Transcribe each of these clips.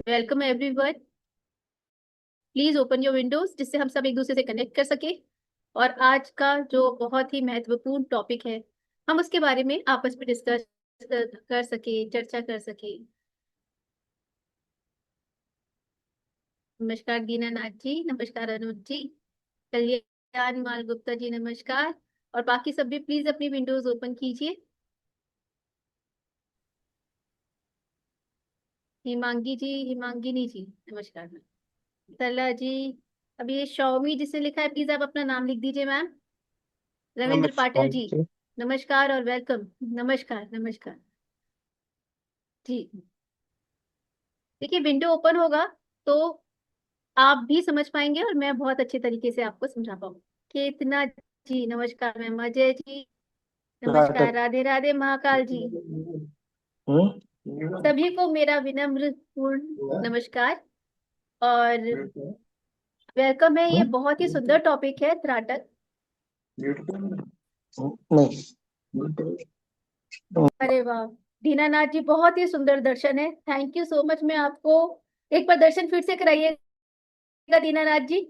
Welcome everyone. Please open your Windows जिससे हम सब एक दूसरे से कनेक्ट कर सके। और आज का जो बहुत ही महत्वपूर्ण टॉपिक है, हम उसके बारे में आपस में डिस्कस कर सके, चर्चा कर सके। नमस्कार दीनानाथ जी, नमस्कार अनुज जी, कल्याण माल गुप्ता जी, नमस्कार। और बाकी सब भी प्लीज अपनी विंडोज ओपन कीजिए। हिमांगी जी, हिमांगिनी जी, नमस्कार मैम। सरला जी। अब ये शौमी जिसने लिखा है, प्लीज आप अपना नाम लिख दीजिए मैम। रविंद्र पाटिल नमस्कार जी, जी। नमस्कार और वेलकम। नमस्कार नमस्कार जी। देखिए, विंडो ओपन होगा तो आप भी समझ पाएंगे और मैं बहुत अच्छे तरीके से आपको समझा पाऊंगी। केतना जी, नमस्कार मैम। अजय जी, नमस्कार। नाटक। राधे राधे महाकाल जी। सभी को मेरा विनम्र पूर्ण नमस्कार और वेलकम है। ये बहुत ही सुंदर टॉपिक है, त्राटक। नहीं। अरे वाह, दीनानाथ जी, बहुत ही सुंदर दर्शन है। Thank you so much. मैं आपको एक बार दर्शन फिर से कराइएगा दीनानाथ जी।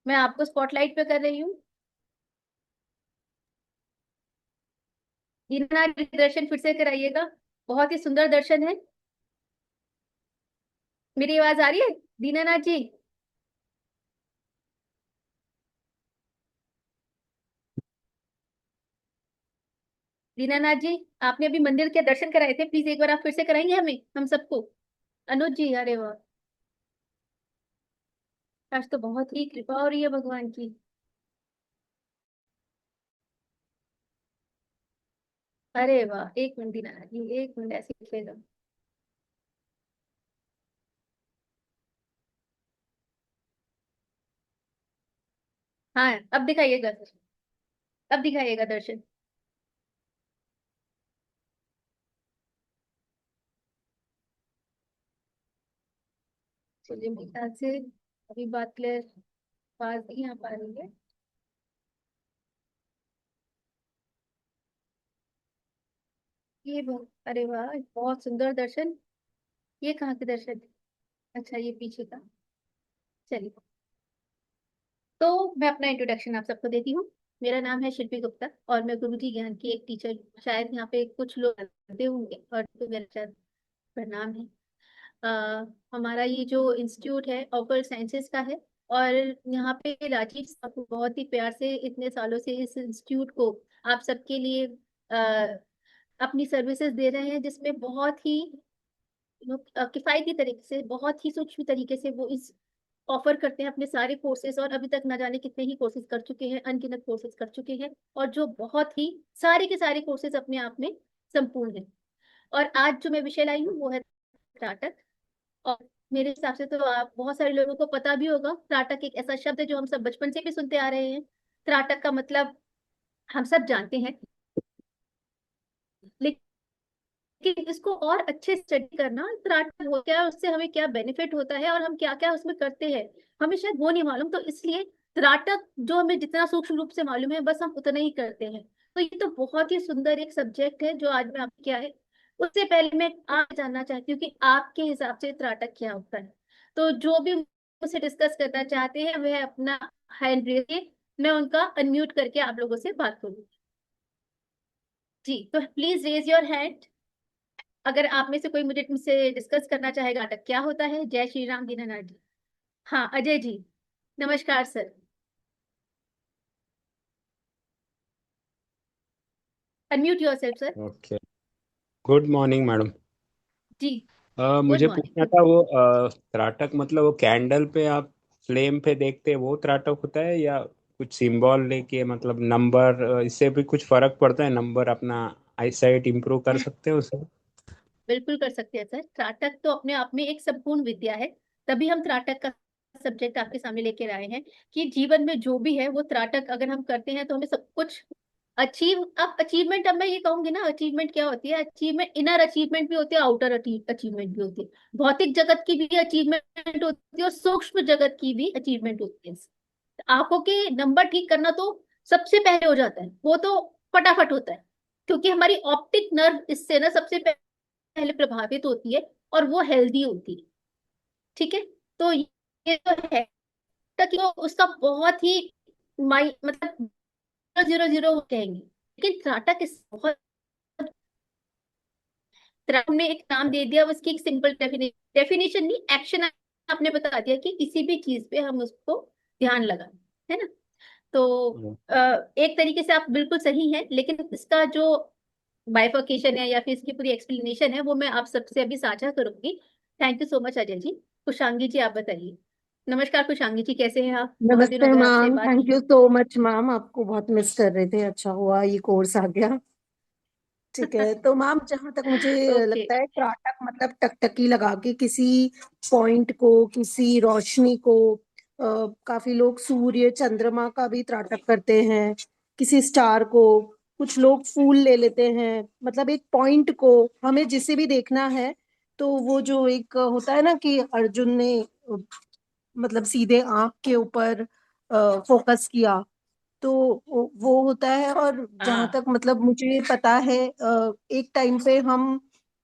मैं आपको स्पॉटलाइट पे कर रही हूँ। दीनानाथ जी, दर्शन फिर से कराइएगा। बहुत ही सुंदर दर्शन है। मेरी आवाज आ रही है दीनानाथ जी? दीनानाथ जी, आपने अभी मंदिर के दर्शन कराए थे, प्लीज एक बार आप फिर से कराएंगे हमें, हम सबको। अनुज जी, अरे वाह, आज तो बहुत ही कृपा हो रही है भगवान की। अरे वाह, एक मिनट दीनानाथ जी, एक मिनट ऐसे लिखेगा। हाँ, अब दिखाइएगा सर, अब दिखाइएगा दर्शन। चलिए, मेरे ख्याल से अभी बात क्लियर, आवाज नहीं आ पा रही है। अरे वाह, बहुत सुंदर दर्शन। ये कहाँ के दर्शन थे? अच्छा, ये पीछे का। चलिए, तो मैं अपना इंट्रोडक्शन आप सबको देती हूँ। मेरा नाम है शिल्पी गुप्ता और मैं गुरुजी ज्ञान की एक टीचर हूँ। शायद यहाँ पे कुछ लोग जानते होंगे और तो मेरा शायद प्रणाम है। हमारा ये जो इंस्टीट्यूट है ऑफर साइंसेज का है। और यहाँ पे राजीव साहब बहुत ही प्यार से इतने सालों से इस इंस्टीट्यूट को आप सबके लिए अपनी सर्विसेज दे रहे हैं, जिसमें बहुत ही किफायती तरीके से, बहुत ही सूक्ष्म तरीके से वो इस ऑफर करते हैं अपने सारे कोर्सेज। और अभी तक न जाने कितने ही कोर्सेज कर चुके हैं, अनगिनत कोर्सेज कर चुके हैं। और जो बहुत ही सारे के सारे कोर्सेज अपने आप में संपूर्ण है। और आज जो मैं विषय लाई हूँ वो है त्राटक। और मेरे हिसाब से तो आप बहुत सारे लोगों को पता भी होगा, त्राटक एक ऐसा शब्द है जो हम सब बचपन से भी सुनते आ रहे हैं। त्राटक का मतलब हम सब जानते हैं, लेकिन इसको और अच्छे स्टडी करना, त्राटक हो क्या, उससे हमें क्या बेनिफिट होता है और हम क्या क्या उसमें करते हैं, हमें शायद वो नहीं मालूम। तो इसलिए त्राटक जो हमें जितना सूक्ष्म रूप से मालूम है, बस हम उतना ही करते हैं। तो ये तो बहुत ही सुंदर एक सब्जेक्ट है जो आज मैं आपको क्या है। उससे पहले मैं आप जानना चाहती हूँ कि आपके हिसाब से त्राटक क्या होता है। तो जो भी मुझसे डिस्कस करना चाहते हैं वह अपना हैंड रेज, मैं उनका अनम्यूट करके आप लोगों से बात करूँ। जी, तो प्लीज रेज योर हैंड अगर आप में से कोई मुझसे डिस्कस करना चाहेगा नाटक क्या होता है। जय श्री राम दीनानाथ जी। हाँ, अजय जी, नमस्कार sir. Unmute yourself sir. Okay. Good morning madam. जी, गुड मुझे मॉर्निंग, पूछना गुड था मॉर्निंग। वो त्राटक मतलब वो कैंडल पे आप फ्लेम पे देखते हैं वो त्राटक होता है या कुछ सिंबल लेके मतलब नंबर इससे भी कुछ फर्क पड़ता है? नंबर अपना आईसाइट इम्प्रूव कर सकते हैं उससे? बिल्कुल कर सकते हैं सर। त्राटक तो अपने आप में एक संपूर्ण विद्या है। तभी हम त्राटक का सब्जेक्ट आपके सामने लेकर आए हैं कि जीवन में जो भी है वो त्राटक अगर हम करते हैं तो हमें सब कुछ अचीव। अब अचीवमेंट, अब मैं ये कहूंगी ना, अचीवमेंट क्या होती है? अचीवमेंट, इनर अचीवमेंट भी होती है, आउटर अचीवमेंट भी होती है। भौतिक जगत की भी अचीवमेंट होती है और सूक्ष्म जगत की भी अचीवमेंट होती है। आंखों के नंबर ठीक करना तो सबसे पहले हो जाता है, वो तो फटाफट होता है, क्योंकि हमारी ऑप्टिक नर्व इससे ना सबसे पहले प्रभावित होती है और वो हेल्दी होती है। ठीक है। तो ये तो है, तक तो उसका बहुत ही मतलब 0 0 0 कहेंगे, लेकिन त्राटक इस बहुत, हमने एक नाम दे दिया, उसकी एक सिंपल डेफिनेशन नहीं, एक्शन आपने बता दिया कि किसी भी चीज पे हम उसको ध्यान लगाएं, है ना। तो एक तरीके से आप बिल्कुल सही हैं, लेकिन इसका जो बाइफर्केशन है या फिर इसकी पूरी एक्सप्लेनेशन है वो मैं आप सबसे अभी साझा करूंगी। Thank you so much Ajay ji. Kushangi ji आप बताइए। नमस्कार कुशांगी जी, कैसे हैं आप? बहुत दिन नमस्ते हो गए आपसे मैम, बात थैंक की। You so much ma'am. आपको बहुत मिस कर रहे थे, अच्छा हुआ ये कोर्स आ गया। ठीक है, तो मैम जहाँ तक मुझे ओके। लगता है त्राटक मतलब टकटकी लगा के किसी पॉइंट को, किसी रोशनी को, काफी लोग सूर्य चंद्रमा का भी त्राटक करते हैं, किसी स्टार को, कुछ लोग फूल ले लेते हैं, मतलब एक पॉइंट को हमें जिसे भी देखना है। तो वो जो एक होता है ना कि अर्जुन ने मतलब सीधे आंख के ऊपर फोकस किया, तो वो होता है। और जहां हाँ। तक मतलब मुझे पता है, एक टाइम पे हम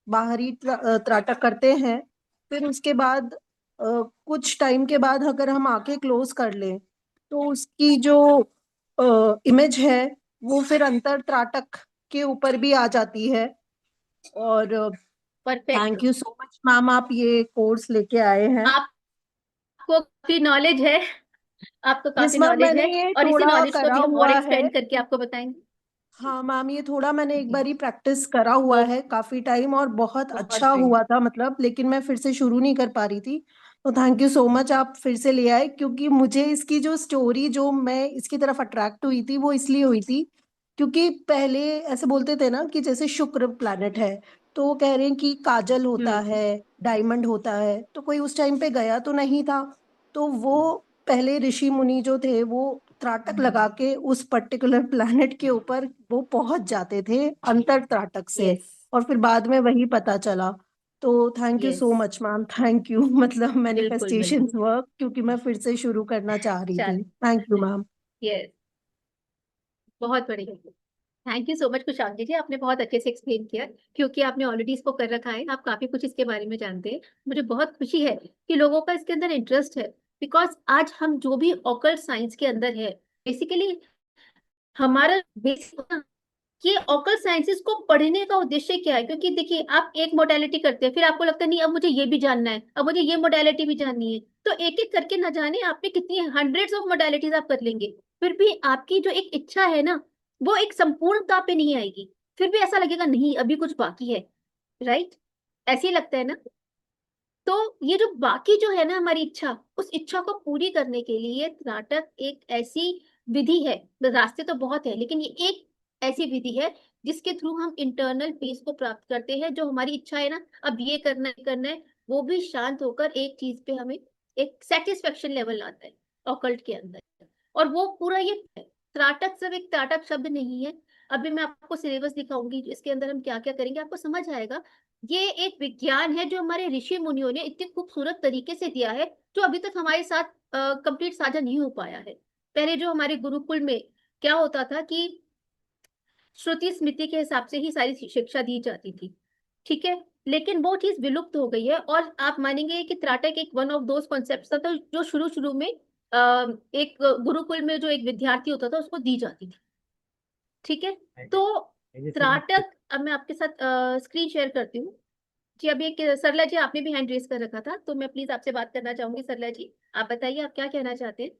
बाहरी त्राटक करते हैं, फिर उसके बाद कुछ टाइम के बाद अगर हम आंखें क्लोज कर लें तो उसकी जो इमेज है वो फिर अंतर त्राटक के ऊपर भी आ जाती है। और perfect. Thank you so much ma'am, आप ये कोर्स लेके आए हैं। आपको काफी नॉलेज है, आपको यस काफी मैम, नॉलेज मैंने है, ये और इसी थोड़ा नॉलेज को करा भी हम और हुआ है। एक्सपेंड करके आपको बताएंगे। हाँ मैम, ये थोड़ा मैंने एक बारी प्रैक्टिस करा हुआ ओ, है काफी टाइम, और बहुत बहुत अच्छा बढ़िया। हुआ था मतलब, लेकिन मैं फिर से शुरू नहीं कर पा रही थी। तो थैंक यू सो मच, आप फिर से ले आए, क्योंकि मुझे इसकी जो स्टोरी, जो मैं इसकी तरफ अट्रैक्ट हुई थी वो इसलिए हुई थी क्योंकि पहले ऐसे बोलते थे ना कि जैसे शुक्र प्लैनेट है, तो वो कह रहे हैं कि काजल होता हम्म। है, डायमंड होता है, तो कोई उस टाइम पे गया तो नहीं था। तो वो पहले ऋषि मुनि जो थे वो त्राटक लगा के उस पर्टिकुलर प्लैनेट के ऊपर वो पहुंच जाते थे अंतर त्राटक से। यस। और फिर बाद में वही पता चला। तो thank you yes. So much ma'am, thank you मतलब बिल्कुल बिल्कुल। मैनिफेस्टेशंस वर्क, क्योंकि मैं फिर से शुरू करना चाह रही चल। थी। Thank you ma'am. यस। बहुत बढ़िया। थैंक यू सो मच कुशांगी जी, आपने बहुत अच्छे से एक्सप्लेन किया, क्योंकि आपने ऑलरेडी इसको कर रखा है, आप काफी कुछ इसके बारे में जानते हैं। मुझे बहुत खुशी है कि लोगों का इसके अंदर इंटरेस्ट है, बिकॉज आज हम जो भी ऑकल्ट साइंस के अंदर है, बेसिकली हमारा बेसिक ये ऑकल्ट साइंसेस को पढ़ने का उद्देश्य क्या है? क्योंकि देखिए, आप एक मोडालिटी करते हैं, फिर आपको लगता है नहीं अब मुझे ये भी जानना है, अब मुझे ये मोडालिटी भी जाननी है, तो एक एक करके ना जाने आप पे कितनी हंड्रेड्स ऑफ मोडालिटीज आप कर लेंगे, फिर भी आपकी जो एक इच्छा है ना, वो एक संपूर्णता पे नहीं आएगी, फिर भी ऐसा लगेगा नहीं अभी कुछ बाकी है। राइट? ऐसे ही लगता है ना। तो ये जो बाकी जो है ना हमारी इच्छा, उस इच्छा को पूरी करने के लिए नाटक एक ऐसी विधि है। रास्ते तो बहुत है, लेकिन ये एक ऐसी विधि है जिसके थ्रू हम इंटरनल पीस को प्राप्त करते हैं। जो हमारी इच्छा है ना, अब ये करना है करना है, वो भी शांत होकर एक चीज पे हमें एक सेटिस्फेक्शन लेवल आता है ऑकल्ट के अंदर। और वो पूरा ये त्राटक सिर्फ एक त्राटक शब्द नहीं है। अभी मैं आपको सिलेबस दिखाऊंगी इसके अंदर हम क्या क्या करेंगे, आपको समझ आएगा। ये एक विज्ञान है जो हमारे ऋषि मुनियों ने इतने खूबसूरत तरीके से दिया है, जो अभी तक हमारे साथ कंप्लीट साझा नहीं हो पाया है। पहले जो हमारे गुरुकुल में क्या होता था कि श्रुति स्मृति के हिसाब से ही सारी शिक्षा दी जाती थी। ठीक है। लेकिन वो चीज विलुप्त हो गई है, और आप मानेंगे कि त्राटक एक वन ऑफ दोज कॉन्सेप्ट था, तो जो शुरू शुरू में एक गुरुकुल में जो एक विद्यार्थी होता था उसको दी जाती थी। ठीक है। तो I just want to- त्राटक, अब मैं आपके साथ स्क्रीन शेयर करती हूँ। जी, अभी एक सरला जी आपने भी हैंड रेस कर रखा था, तो मैं प्लीज आपसे बात करना चाहूंगी। सरला जी, आप बताइए आप क्या कहना चाहते हैं।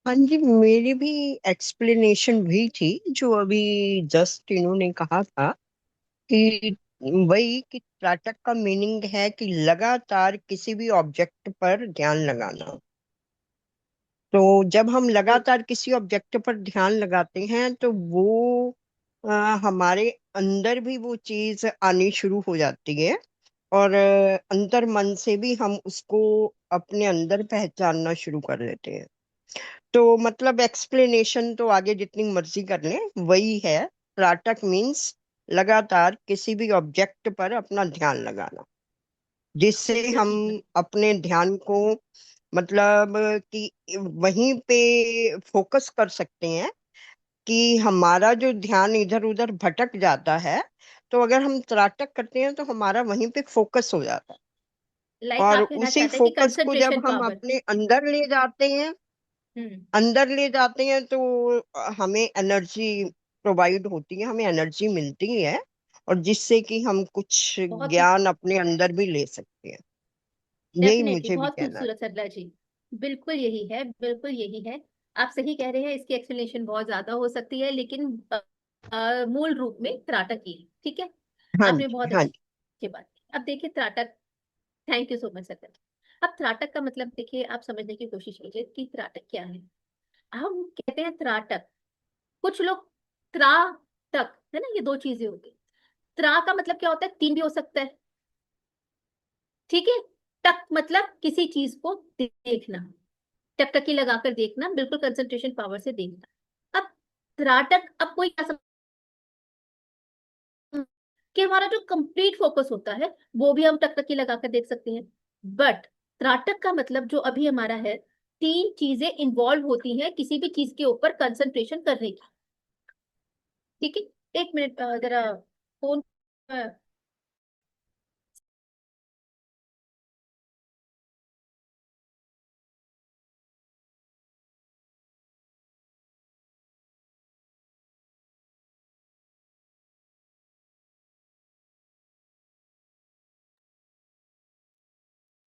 हाँ जी, मेरी भी एक्सप्लेनेशन वही थी जो अभी जस्ट इन्होंने कहा था कि वही कि त्राटक का मीनिंग है कि लगातार किसी भी ऑब्जेक्ट पर ध्यान लगाना। तो जब हम लगातार किसी ऑब्जेक्ट पर ध्यान लगाते हैं तो वो हमारे अंदर भी वो चीज आनी शुरू हो जाती है, और अंतर मन से भी हम उसको अपने अंदर पहचानना शुरू कर लेते हैं। तो मतलब एक्सप्लेनेशन तो आगे जितनी मर्जी कर लें, वही है। त्राटक मीन्स लगातार किसी भी ऑब्जेक्ट पर अपना ध्यान लगाना, जिससे हम अपने ध्यान को मतलब कि वहीं पे फोकस कर सकते हैं। कि हमारा जो ध्यान इधर उधर भटक जाता है, तो अगर हम त्राटक करते हैं तो हमारा वहीं पे फोकस हो जाता है। लाइक और आप कहना उसी चाहते हैं कि फोकस को कंसंट्रेशन जब हम पावर। अपने अंदर ले जाते हैं, हम्म। तो हमें एनर्जी प्रोवाइड होती है, हमें एनर्जी मिलती है, और जिससे कि हम कुछ बहुत ज्ञान अपने अंदर भी ले सकते हैं। यही डेफिनेटली मुझे भी बहुत कहना है। खूबसूरत सरला जी। बिल्कुल यही है, बिल्कुल यही है। आप सही कह रहे हैं, इसकी एक्सप्लेनेशन बहुत ज्यादा हो सकती है, लेकिन मूल रूप में त्राटक ही है। ठीक है, हाँ आपने जी, बहुत हाँ जी। अच्छी बात की। अब देखिए trataka, thank you so much sir. अब त्राटक का मतलब देखिए, आप समझने की कोशिश कीजिए कि त्राटक क्या है। हम कहते हैं त्राटक, कुछ लोग त्रा टक, है ना, ये दो चीजें होती। त्रा का मतलब क्या होता है, तीन भी हो सकता है। ठीक है, टक मतलब किसी चीज को देखना, टकटकी लगाकर देखना, बिल्कुल कंसंट्रेशन पावर से देखना। अब त्राटक, अब कोई क्या कि हमारा जो कंप्लीट फोकस होता है वो भी हम टकटकी लगाकर देख सकते हैं। बट त्राटक का मतलब जो अभी हमारा है, तीन चीजें इन्वॉल्व होती हैं किसी भी चीज के ऊपर कंसंट्रेशन करने की। ठीक है, एक मिनट जरा फोन।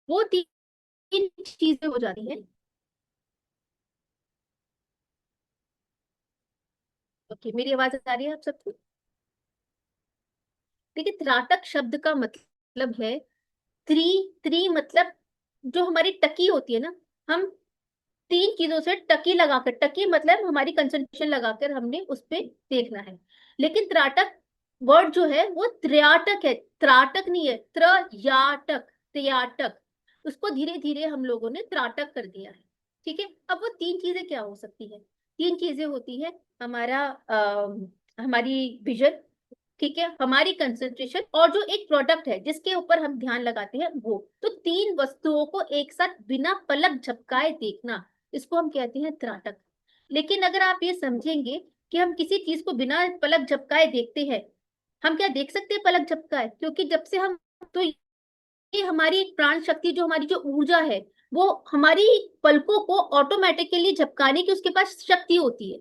वो तीन चीजें हो जाती हैं। ओके, मेरी आवाज आ रही है आप सबको? देखिए त्राटक शब्द का मतलब है त्रि। त्रि मतलब जो हमारी टकी होती है ना, हम तीन चीजों से टकी लगाकर, टकी मतलब हमारी कंसंट्रेशन लगाकर हमने उस पे देखना है। लेकिन त्राटक वर्ड जो है वो त्र्याटक है, त्राटक नहीं है, त्रयाटक, त्र्याटक। उसको धीरे धीरे हम लोगों ने त्राटक कर दिया है। ठीक है, अब वो तीन चीजें क्या हो सकती है? तीन चीजें होती है, हमारा हमारी विजन, ठीक है, हमारी कंसंट्रेशन, और जो एक प्रोडक्ट है जिसके ऊपर हम ध्यान लगाते हैं वो। तो तीन वस्तुओं को एक साथ बिना पलक झपकाए देखना, इसको हम कहते हैं त्राटक। लेकिन अगर आप ये समझेंगे कि हम किसी चीज को बिना पलक झपकाए देखते हैं, हम क्या देख सकते हैं पलक झपकाए? क्योंकि जब से हम, तो ये हमारी एक प्राण शक्ति, जो हमारी जो ऊर्जा है, वो हमारी पलकों को ऑटोमेटिकली झपकाने की उसके पास शक्ति होती है।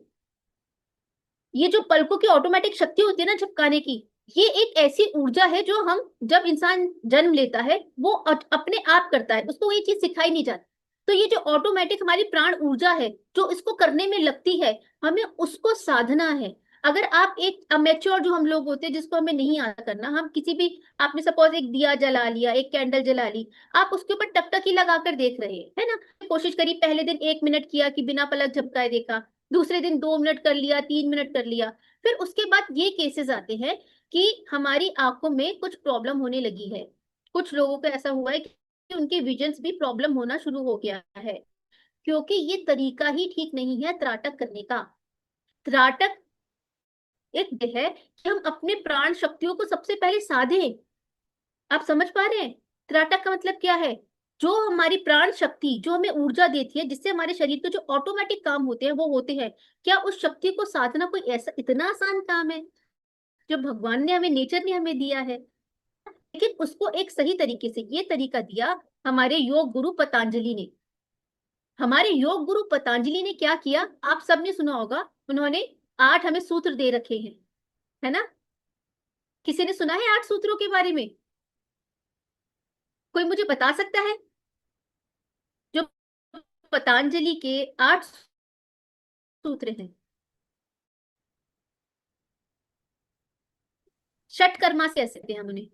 ये जो पलकों की ऑटोमेटिक शक्ति होती है ना झपकाने की, ये एक ऐसी ऊर्जा है जो हम, जब इंसान जन्म लेता है वो अपने आप करता है, उसको ये चीज सिखाई नहीं जाती। तो ये जो ऑटोमेटिक हमारी प्राण ऊर्जा है जो इसको करने में लगती है, हमें उसको साधना है। अगर आप एक अमेच्योर जो हम लोग होते हैं, जिसको हमें नहीं आता करना, हम किसी भी, आपने सपोज एक दिया जला लिया, एक कैंडल जला ली, आप उसके ऊपर टकटकी लगाकर देख रहे हैं, है ना, कोशिश करी, पहले दिन 1 मिनट किया कि बिना पलक झपकाए देखा, दूसरे दिन 2 मिनट कर लिया, 3 मिनट कर लिया। फिर उसके बाद ये केसेस आते हैं कि हमारी आंखों में कुछ प्रॉब्लम होने लगी है। कुछ लोगों को ऐसा हुआ है कि उनके विजन्स भी प्रॉब्लम होना शुरू हो गया है, क्योंकि ये तरीका ही ठीक नहीं है त्राटक करने का। त्राटक एक ये है कि हम अपने प्राण शक्तियों को सबसे पहले साधें। आप समझ पा रहे हैं त्राटक का मतलब क्या है? जो हमारी प्राण शक्ति, जो हमें ऊर्जा देती है, जिससे हमारे शरीर के जो ऑटोमेटिक काम होते हैं वो होते हैं, क्या उस शक्ति को साधना कोई ऐसा इतना आसान काम है? जो भगवान ने हमें, नेचर ने हमें दिया है, लेकिन उसको एक सही तरीके से ये तरीका दिया हमारे योग गुरु पतंजलि ने। हमारे योग गुरु पतंजलि ने क्या किया, आप सबने सुना होगा, उन्होंने 8 हमें सूत्र दे रखे हैं, है ना? किसी ने सुना है 8 सूत्रों के बारे में? कोई मुझे बता सकता है? जो पतंजलि के 8 सूत्र हैं, षटकर्मा से कहते हैं हम उन्हें,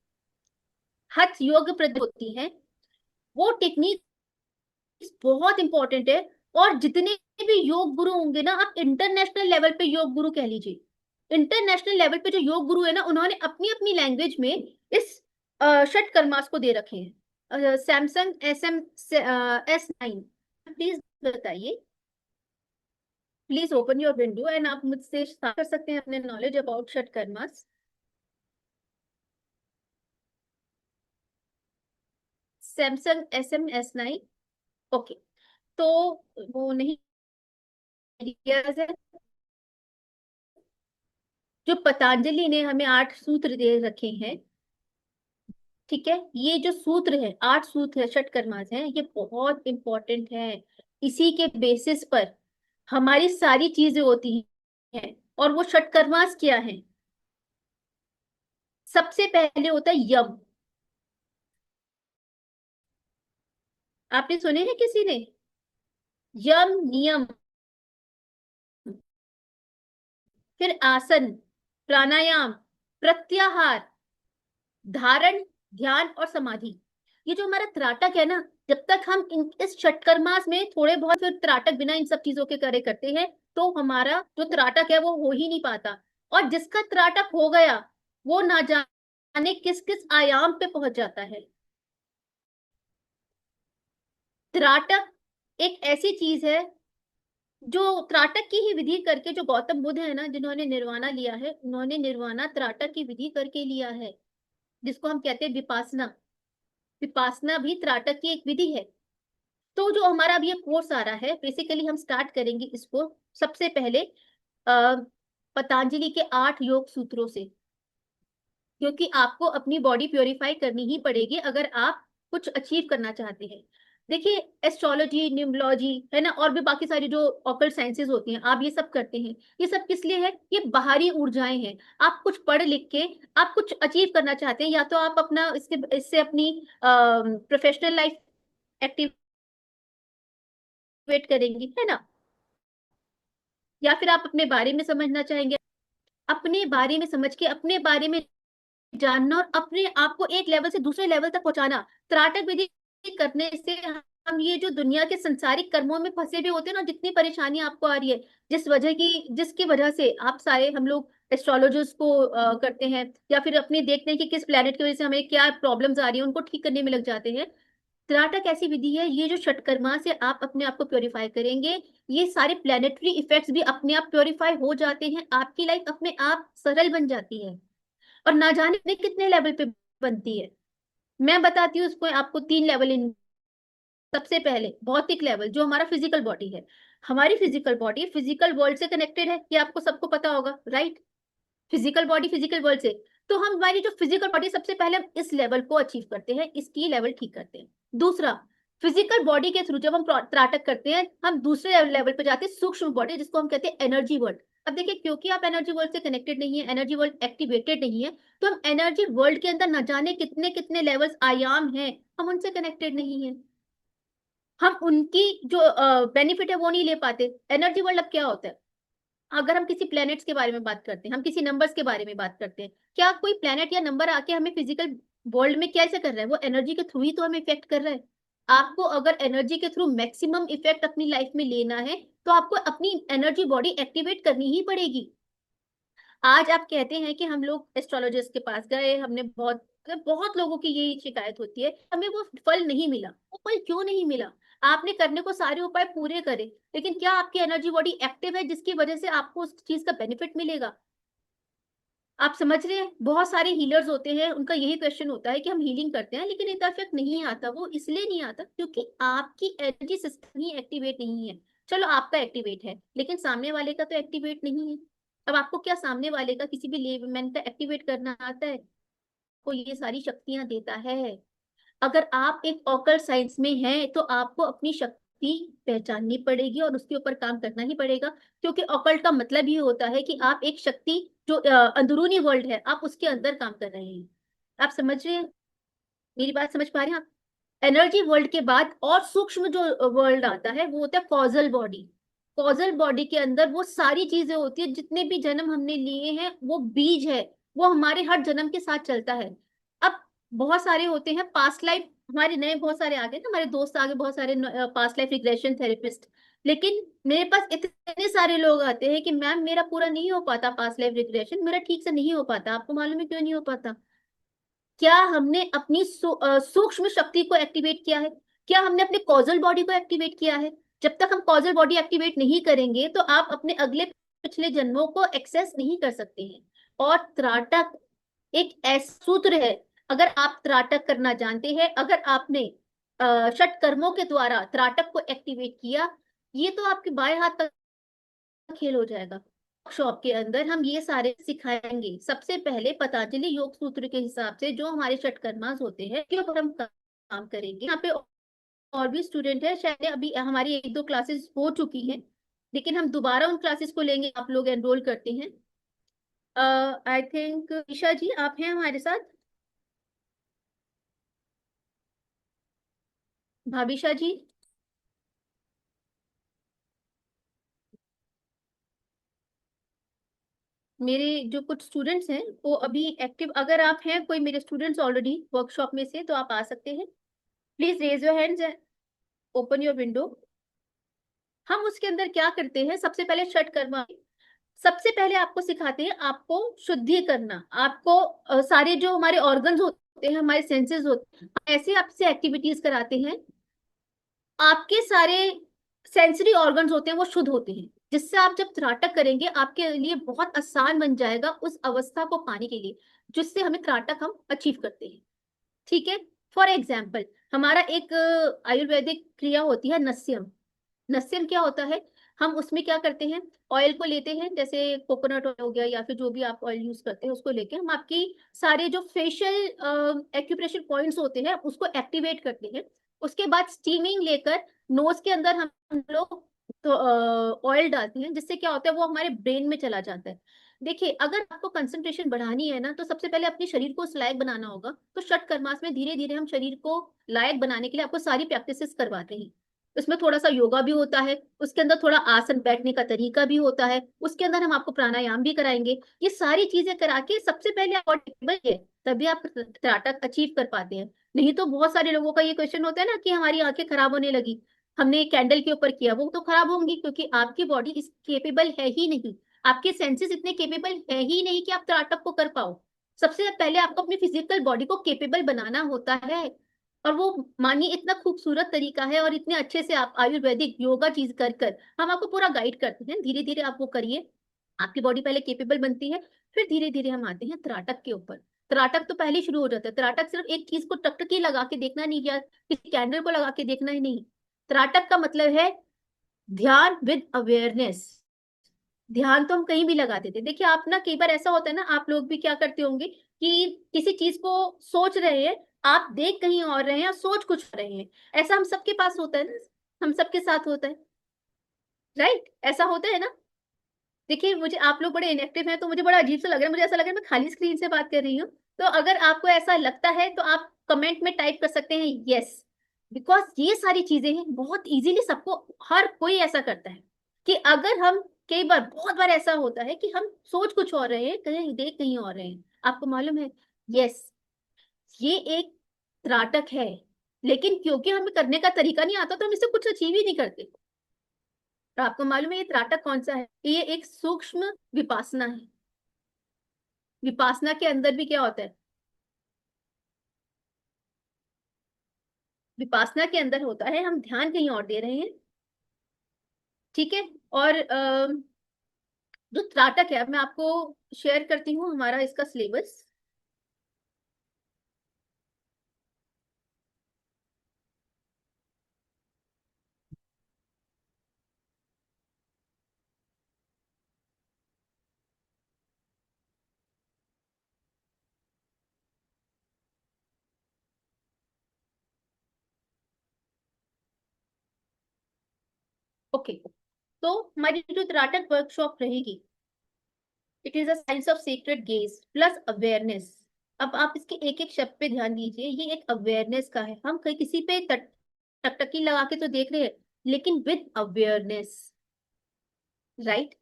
हठ योग प्रद होती हैं। वो टेक्निक बहुत इंपॉर्टेंट है। और जितने भी योग गुरु होंगे ना, आप इंटरनेशनल लेवल पे योग गुरु कह लीजिए, इंटरनेशनल लेवल पे जो योग गुरु है ना, उन्होंने अपनी अपनी लैंग्वेज में इस षटकर्मास को दे रखे हैं। सैमसंग S9, प्लीज बताइए, please open your window and आप मुझसे शेयर कर सकते हैं अपने knowledge about shatkarmas. Samsung SM S9, okay. तो वो नहीं, आइडियाज है। जो पतंजलि ने हमें 8 सूत्र दे रखे हैं, ठीक है, ये जो सूत्र है, 8 सूत्र है, षटकर्मास है, ये बहुत इंपॉर्टेंट है। इसी के बेसिस पर हमारी सारी चीजें होती हैं। और वो षटकर्मास क्या है? सबसे पहले होता है यम। आपने सुने हैं किसी ने? यम नियम, फिर आसन, प्राणायाम, प्रत्याहार, धारण, ध्यान और समाधि। ये जो हमारा त्राटक है ना, जब तक हम इस षटकर्मास में थोड़े बहुत फिर त्राटक बिना इन सब चीजों के करे करते हैं, तो हमारा जो त्राटक है वो हो ही नहीं पाता। और जिसका त्राटक हो गया, वो ना जाने किस किस आयाम पे पहुंच जाता है। त्राटक एक ऐसी चीज है जो त्राटक की ही विधि करके, जो गौतम बुद्ध है ना, जिन्होंने निर्वाणा लिया है, उन्होंने निर्वाणा त्राटक की विधि करके लिया है, जिसको हम कहते हैं विपासना। विपासना भी त्राटक की एक विधि है। तो जो हमारा अभी ये कोर्स आ रहा है, बेसिकली हम स्टार्ट करेंगे इसको सबसे पहले पतंजलि के 8 योग सूत्रों से, क्योंकि आपको अपनी बॉडी प्योरीफाई करनी ही पड़ेगी अगर आप कुछ अचीव करना चाहते हैं। देखिए, एस्ट्रोलॉजी, न्यूमरोलॉजी है ना, और भी बाकी सारी जो ऑकल्ट साइंसेज होती हैं, आप ये सब करते हैं। ये सब किस लिए है? ये बाहरी ऊर्जाएं हैं। आप कुछ पढ़ लिख के आप कुछ अचीव करना चाहते हैं, या तो आप अपना इससे अपनी प्रोफेशनल लाइफ एक्टिवेट करेंगी, है ना, या फिर आप अपने बारे में समझना चाहेंगे। अपने बारे में समझ के अपने बारे में जानना और अपने आप को एक लेवल से दूसरे लेवल तक पहुंचाना, त्राटक विधि करने से हम ये जो दुनिया के संसारिक कर्मों में फंसे हुए होते हैं ना, जितनी परेशानी आपको आ रही है, जिसकी वजह से आप सारे हम लोग एस्ट्रोलॉजर्स को करते हैं, या फिर अपने देखते हैं कि किस प्लेनेट की वजह से हमें क्या प्रॉब्लम्स आ रही है, उनको ठीक करने में लग जाते हैं। त्राटक ऐसी विधि है, ये जो षटकर्मा से आप अपने आप को प्योरीफाई करेंगे, ये सारे प्लेनेटरी इफेक्ट्स भी अपने आप प्योरीफाई हो जाते हैं, आपकी लाइफ अपने आप सरल बन जाती है। और ना जाने कितने लेवल पे बनती है। मैं बताती हूँ इसको आपको 3 लेवल इन। सबसे पहले भौतिक लेवल, जो हमारा फिजिकल बॉडी है। हमारी फिजिकल बॉडी फिजिकल वर्ल्ड से कनेक्टेड है, ये आपको सबको पता होगा, right? Physical body physical world से। तो हम हमारी जो फिजिकल बॉडी, सबसे पहले हम इस लेवल को अचीव करते हैं, इसकी लेवल ठीक करते हैं। दूसरा, फिजिकल बॉडी के थ्रू जब हम त्राटक करते हैं, हम दूसरे लेवल पे जाते हैं, सूक्ष्म बॉडी, जिसको हम कहते हैं एनर्जी वर्ल्ड। अब देखिए, क्योंकि आप एनर्जी वर्ल्ड से कनेक्टेड नहीं है, एनर्जी वर्ल्ड एक्टिवेटेड नहीं है, तो हम एनर्जी वर्ल्ड के अंदर न जाने कितने कितने लेवल्स, आयाम हैं, हम उनसे कनेक्टेड नहीं है। हम उनकी जो बेनिफिट है वो नहीं ले पाते। एनर्जी वर्ल्ड अब क्या होता है? अगर हम किसी प्लैनेट्स के बारे में बात करते हैं, हम किसी नंबर्स के बारे में बात करते हैं, क्या कोई प्लैनेट या नंबर आके हमें फिजिकल वर्ल्ड में कैसे कर रहा है? वो एनर्जी के थ्रू ही तो हमें इफेक्ट कर रहा है। आपको अगर एनर्जी के थ्रू मैक्सिमम इफेक्ट अपनी लाइफ में लेना है, तो आपको अपनी एनर्जी बॉडी एक्टिवेट करनी ही पड़ेगी। आज आप कहते हैं कि हम लोग एस्ट्रोलॉजिस्ट के पास गए, हमने बहुत बहुत लोगों की यही शिकायत होती है, हमें वो फल नहीं मिला। वो फल क्यों नहीं मिला? आपने करने को सारे उपाय पूरे करे, लेकिन क्या आपकी एनर्जी बॉडी एक्टिव है, जिसकी वजह से आपको उस चीज का बेनिफिट मिलेगा? आप समझ रहे हैं? बहुत सारे हीलर्स होते हैं, उनका यही क्वेश्चन होता है कि हम हीलिंग करते हैं लेकिन इतना इफेक्ट नहीं आता। वो इसलिए नहीं आता क्योंकि आपकी एनर्जी सिस्टम ही एक्टिवेट नहीं है। चलो, आपका एक्टिवेट है, लेकिन सामने वाले का तो एक्टिवेट नहीं है। अब आपको क्या सामने वाले का, किसी भी लेवल का एक्टिवेट करना आता है? को ये सारी शक्तियां देता है। अगर आप एक ऑकल्ट साइंस में हैं, तो आपको अपनी शक्ति पहचाननी पड़ेगी और उसके ऊपर काम करना ही पड़ेगा, क्योंकि ऑकल्ट का मतलब ये होता है कि आप एक शक्ति, जो अंदरूनी वर्ल्ड है, आप उसके अंदर काम कर रहे हैं। आप समझ रहे हैं? मेरी बात समझ पा रहे हैं आप? एनर्जी वर्ल्ड के बाद और सूक्ष्म जो वर्ल्ड आता है, वो होता है कॉजल बॉडी। कॉजल बॉडी के अंदर वो सारी चीजें होती है, जितने भी जन्म हमने लिए हैं, वो बीज है, वो हमारे हर जन्म के साथ चलता है। अब बहुत सारे होते हैं पास्ट लाइफ, हमारे नए बहुत सारे आ गए ना, हमारे दोस्त आ गए बहुत सारे पास्ट लाइफ रिग्रेशन थेरेपिस्ट। लेकिन मेरे पास इतने सारे लोग आते हैं कि मैम मेरा पूरा नहीं हो पाता, पास्ट लाइफ रिग्रेशन मेरा ठीक से नहीं हो पाता। आपको मालूम है क्यों नहीं हो पाता? क्या हमने अपनी सूक्ष्म शक्ति को एक्टिवेट किया है? क्या हमने अपने कॉजल बॉडी को एक्टिवेट किया है? जब तक हम कॉजल बॉडी एक्टिवेट नहीं करेंगे, तो आप अपने अगले पिछले जन्मों को एक्सेस नहीं कर सकते हैं। और त्राटक एक ऐसा सूत्र है, अगर आप त्राटक करना जानते हैं, अगर आपने षट कर्मों के द्वारा त्राटक को एक्टिवेट किया, ये तो आपके बाएं हाथ का खेल हो जाएगा। वर्कशॉप के अंदर हम ये सारे सिखाएंगे। सबसे पहले पतंजलि योग सूत्र के हिसाब से जो हमारे षटकर्मास होते हैं के ऊपर हम काम करेंगे। यहाँ पे और भी स्टूडेंट है, शायद अभी हमारी एक दो क्लासेस हो चुकी हैं, लेकिन हम दोबारा उन क्लासेस को लेंगे। आप लोग एनरोल करते हैं। आई थिंक ईशा जी आप हैं हमारे साथ, भाविशा जी। मेरे जो कुछ स्टूडेंट्स हैं वो अभी एक्टिव, अगर आप हैं कोई मेरे स्टूडेंट्स ऑलरेडी वर्कशॉप में से, तो आप आ सकते हैं। Please raise your hands and open your window. हम उसके अंदर क्या करते हैं, सबसे पहले षटकर्मा, सबसे पहले आपको सिखाते हैं आपको शुद्धि करना। आपको सारे जो हमारे ऑर्गन्स होते हैं, हमारे सेंसेस होते हैं, ऐसे आपसे एक्टिविटीज कराते हैं। आपके सारे सेंसरी ऑर्गन्स होते हैं वो शुद्ध होते हैं, जिससे आप जब त्राटक करेंगे आपके लिए बहुत आसान बन जाएगा उस अवस्था को पाने के लिए जिससे हमें त्राटक हम अचीव करते हैं। ठीक है, फॉर एग्जाम्पल हमारा एक आयुर्वेदिक क्रिया होती है नस्यम। नस्यम क्या होता है, हम उसमें क्या करते हैं, ऑयल को लेते हैं, जैसे कोकोनट ऑयल हो गया या फिर जो भी आप ऑयल यूज करते हैं उसको लेके हम आपकी सारे जो फेशियल एक्यूप्रेशर पॉइंट्स होते हैं उसको एक्टिवेट करते हैं। उसके बाद स्टीमिंग लेकर नोज के अंदर हम लोग तो ऑयल डालते हैं, जिससे क्या होता है वो हमारे ब्रेन में चला जाता है। देखिए, अगर आपको कंसंट्रेशन बढ़ानी है ना, तो सबसे पहले अपने शरीर को उस लायक बनाना होगा। तो षटकर्मास में धीरे धीरे हम शरीर को लायक बनाने के लिए आपको सारी प्रैक्टिसेस करवाते हैं। उसमें थोड़ा सा योगा भी होता है, उसके अंदर थोड़ा आसन बैठने का तरीका भी होता है, उसके अंदर हम आपको प्राणायाम भी कराएंगे। ये सारी चीजें करा के सबसे पहले आप टेबल है, तभी आप त्राटक अचीव कर पाते हैं। नहीं तो बहुत सारे लोगों का ये क्वेश्चन होता है ना कि हमारी आंखें खराब होने लगी, हमने कैंडल के ऊपर किया, वो तो खराब होंगी क्योंकि आपकी बॉडी इस केपेबल है ही नहीं, आपके सेंसेस इतने केपेबल है ही नहीं कि आप त्राटक को कर पाओ। सबसे पहले आपको अपनी फिजिकल बॉडी को केपेबल बनाना होता है, और वो मानिए इतना खूबसूरत तरीका है और इतने अच्छे से आप आयुर्वेदिक योगा चीज कर कर हम आपको पूरा गाइड करते हैं। धीरे धीरे आप वो करिए, आपकी बॉडी पहले केपेबल बनती है, फिर धीरे धीरे हम आते हैं त्राटक के ऊपर। त्राटक तो पहले शुरू हो जाता है। त्राटक सिर्फ एक चीज को टकटकी लगा के देखना नहीं, या किसी कैंडल को लगा के देखना ही नहीं। त्राटक का मतलब है ध्यान विद अवेयरनेस। ध्यान तो हम कहीं भी लगाते थे। देखिए आप ना, कई बार ऐसा होता है ना, आप लोग भी क्या करते होंगे कि किसी चीज को सोच रहे हैं, आप देख कहीं और रहे हैं और सोच कुछ और रहे हैं। ऐसा हम सबके पास होता है ना, हम सबके साथ होता है, राइट? ऐसा होता है ना। देखिए मुझे, आप लोग बड़े इनएक्टिव हैं तो मुझे बड़ा अजीब सा लग रहा है, मुझे ऐसा लग रहा है मैं खाली स्क्रीन से बात कर रही हूँ। तो अगर आपको ऐसा लगता है तो आप कमेंट में टाइप कर सकते हैं यस, बिकॉज ये सारी चीजें हैं बहुत इजीली सबको, हर कोई ऐसा करता है कि अगर हम, कई बार बहुत बार ऐसा होता है कि हम सोच कुछ और रहे हैं, कहीं देख कहीं और रहे हैं। आपको मालूम है, यस, ये एक त्राटक है, लेकिन क्योंकि हमें करने का तरीका नहीं आता तो हम इससे कुछ अचीव ही नहीं करते। और आपको मालूम है ये त्राटक कौन सा है, ये एक सूक्ष्म विपासना है। विपासना के अंदर भी क्या होता है, विपासना के अंदर होता है हम ध्यान कहीं और दे रहे हैं। ठीक है, और जो त्राटक है, अब मैं आपको शेयर करती हूँ हमारा इसका सिलेबस। ओके, तो हमारी जो त्राटक वर्कशॉप रहेगी, it is a science of secret gauge plus awareness. अब आप इसके एक एक शब्द पे ध्यान दीजिए, ये एक अवेयरनेस का है। हम कहीं किसी पे टकटकी लगा के तो देख रहे हैं, लेकिन with awareness, right?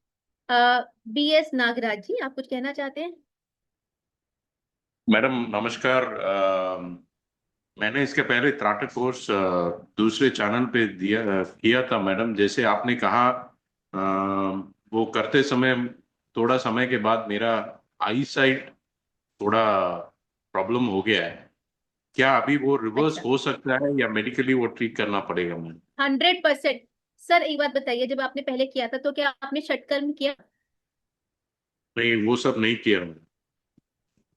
B S Nagaraj ji, आप कुछ कहना चाहते हैं? मैडम नमस्कार। मैंने इसके पहले त्राटक कोर्स दूसरे चैनल पे किया था मैडम। जैसे आपने कहा, वो करते समय थोड़ा समय के बाद मेरा आई साइट थोड़ा प्रॉब्लम हो गया है। क्या अभी वो रिवर्स अच्छा, हो सकता है या मेडिकली वो ट्रीट करना पड़ेगा मैम? 100%। सर एक बात बताइए, जब आपने पहले किया था तो क्या आपने षटकर्म किया? नहीं, वो सब नहीं किया मैम।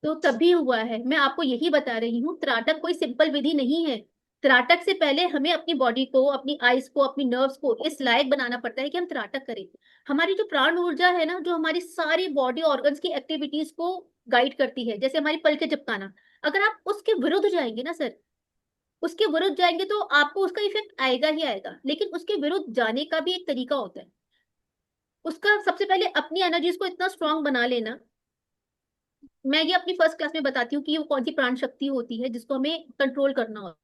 तो तभी हुआ है। मैं आपको यही बता रही हूँ, त्राटक कोई सिंपल विधि नहीं है। त्राटक से पहले हमें अपनी बॉडी को, अपनी आइज को, अपनी नर्व्स को इस लायक बनाना पड़ता है कि हम त्राटक करें। हमारी जो प्राण ऊर्जा है ना, जो हमारी सारी बॉडी ऑर्गन्स की एक्टिविटीज को गाइड करती है, जैसे हमारी पलके झपकाना, अगर आप उसके विरुद्ध जाएंगे ना सर, उसके विरुद्ध जाएंगे तो आपको उसका इफेक्ट आएगा ही आएगा। लेकिन उसके विरुद्ध जाने का भी एक तरीका होता है। उसका सबसे पहले अपनी एनर्जीज को इतना स्ट्रांग बना लेना। मैं ये अपनी फर्स्ट क्लास में बताती हूँ कि वो कौन सी प्राण शक्ति होती है जिसको हमें कंट्रोल करना होता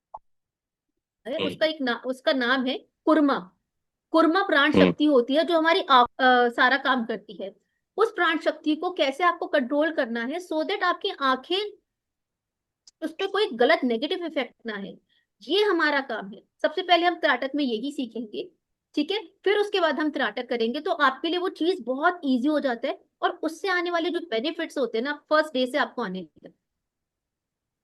है। उसका उसका नाम है कुर्मा। कुर्मा प्राण हम्म शक्ति होती है जो हमारी सारा काम करती है। उस प्राण शक्ति को कैसे आपको कंट्रोल करना है, सो दैट आपकी आंखें, उस पर कोई गलत नेगेटिव इफेक्ट ना है, ये हमारा काम है। सबसे पहले हम त्राटक में यही सीखेंगे, ठीक है। फिर उसके बाद हम त्राटक करेंगे तो आपके लिए वो चीज बहुत इजी हो जाता है, और उससे आने वाले जो बेनिफिट्स होते हैं ना, फर्स्ट डे से आपको आने लगते हैं।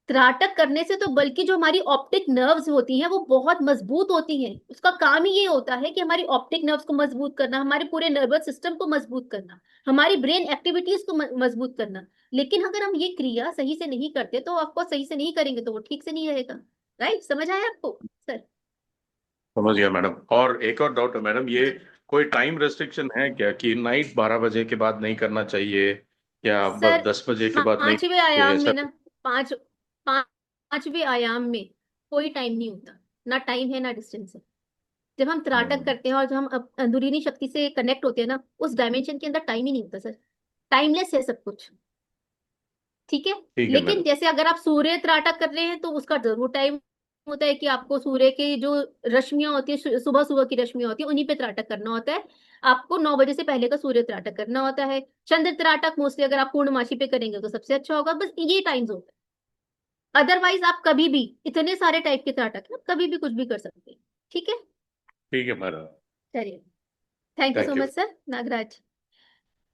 त्राटक करने से तो बल्कि जो हमारी ऑप्टिक नर्व्स होती हैं वो बहुत मजबूत होती हैं। उसका काम ही ये होता है कि हमारी ऑप्टिक नर्व्स को मजबूत करना, हमारे पूरे नर्वस सिस्टम को मजबूत करना, हमारी ब्रेन एक्टिविटीज को मजबूत करना। लेकिन अगर हम ये क्रिया सही से नहीं करते तो आपको सही से नहीं करेंगे तो वो ठीक से नहीं रहेगा। राइट, समझ आया आपको सर? समझ गया मैडम। और एक और डाउट है मैडम, ये कोई टाइम रेस्ट्रिक्शन है क्या कि नाइट 12 बजे के बाद नहीं करना चाहिए, या सर 10 बजे के बाद नहीं करना पांचवें चाहिए, आयाम में ऐसा ना, कुछ? पांच पांचवें आयाम में कोई टाइम नहीं होता, ना टाइम है ना डिस्टेंस है। जब हम त्राटक हम्म, करते हैं और जब हम अंदरूनी शक्ति से कनेक्ट होते हैं ना, उस डायमेंशन के अंदर टाइम ही नहीं होता सर। टाइमलेस है सब कुछ, ठीक है। ठीक है लेकिन मैडम। जैसे अगर आप सूर्य त्राटक कर रहे हैं तो उसका जरूर टाइम होता है कि आपको सूर्य की जो रश्मियां होती है, सुबह सुबह की रश्मियां होती है, उन्हीं पे त्राटक करना होता है। आपको 9 बजे से पहले का सूर्य त्राटक करना होता है। चंद्र त्राटक मोस्टली अगर आप पूर्णमासी पे करेंगे तो सबसे अच्छा होगा। बस ये टाइम्स होता है। अदरवाइज आप कभी भी, इतने सारे टाइप के त्राटक है, आप कभी भी कुछ भी कर सकते हैं, ठीक है। ठीक है मैडम। चलिए, thank you so thank you. Much sir Nagraj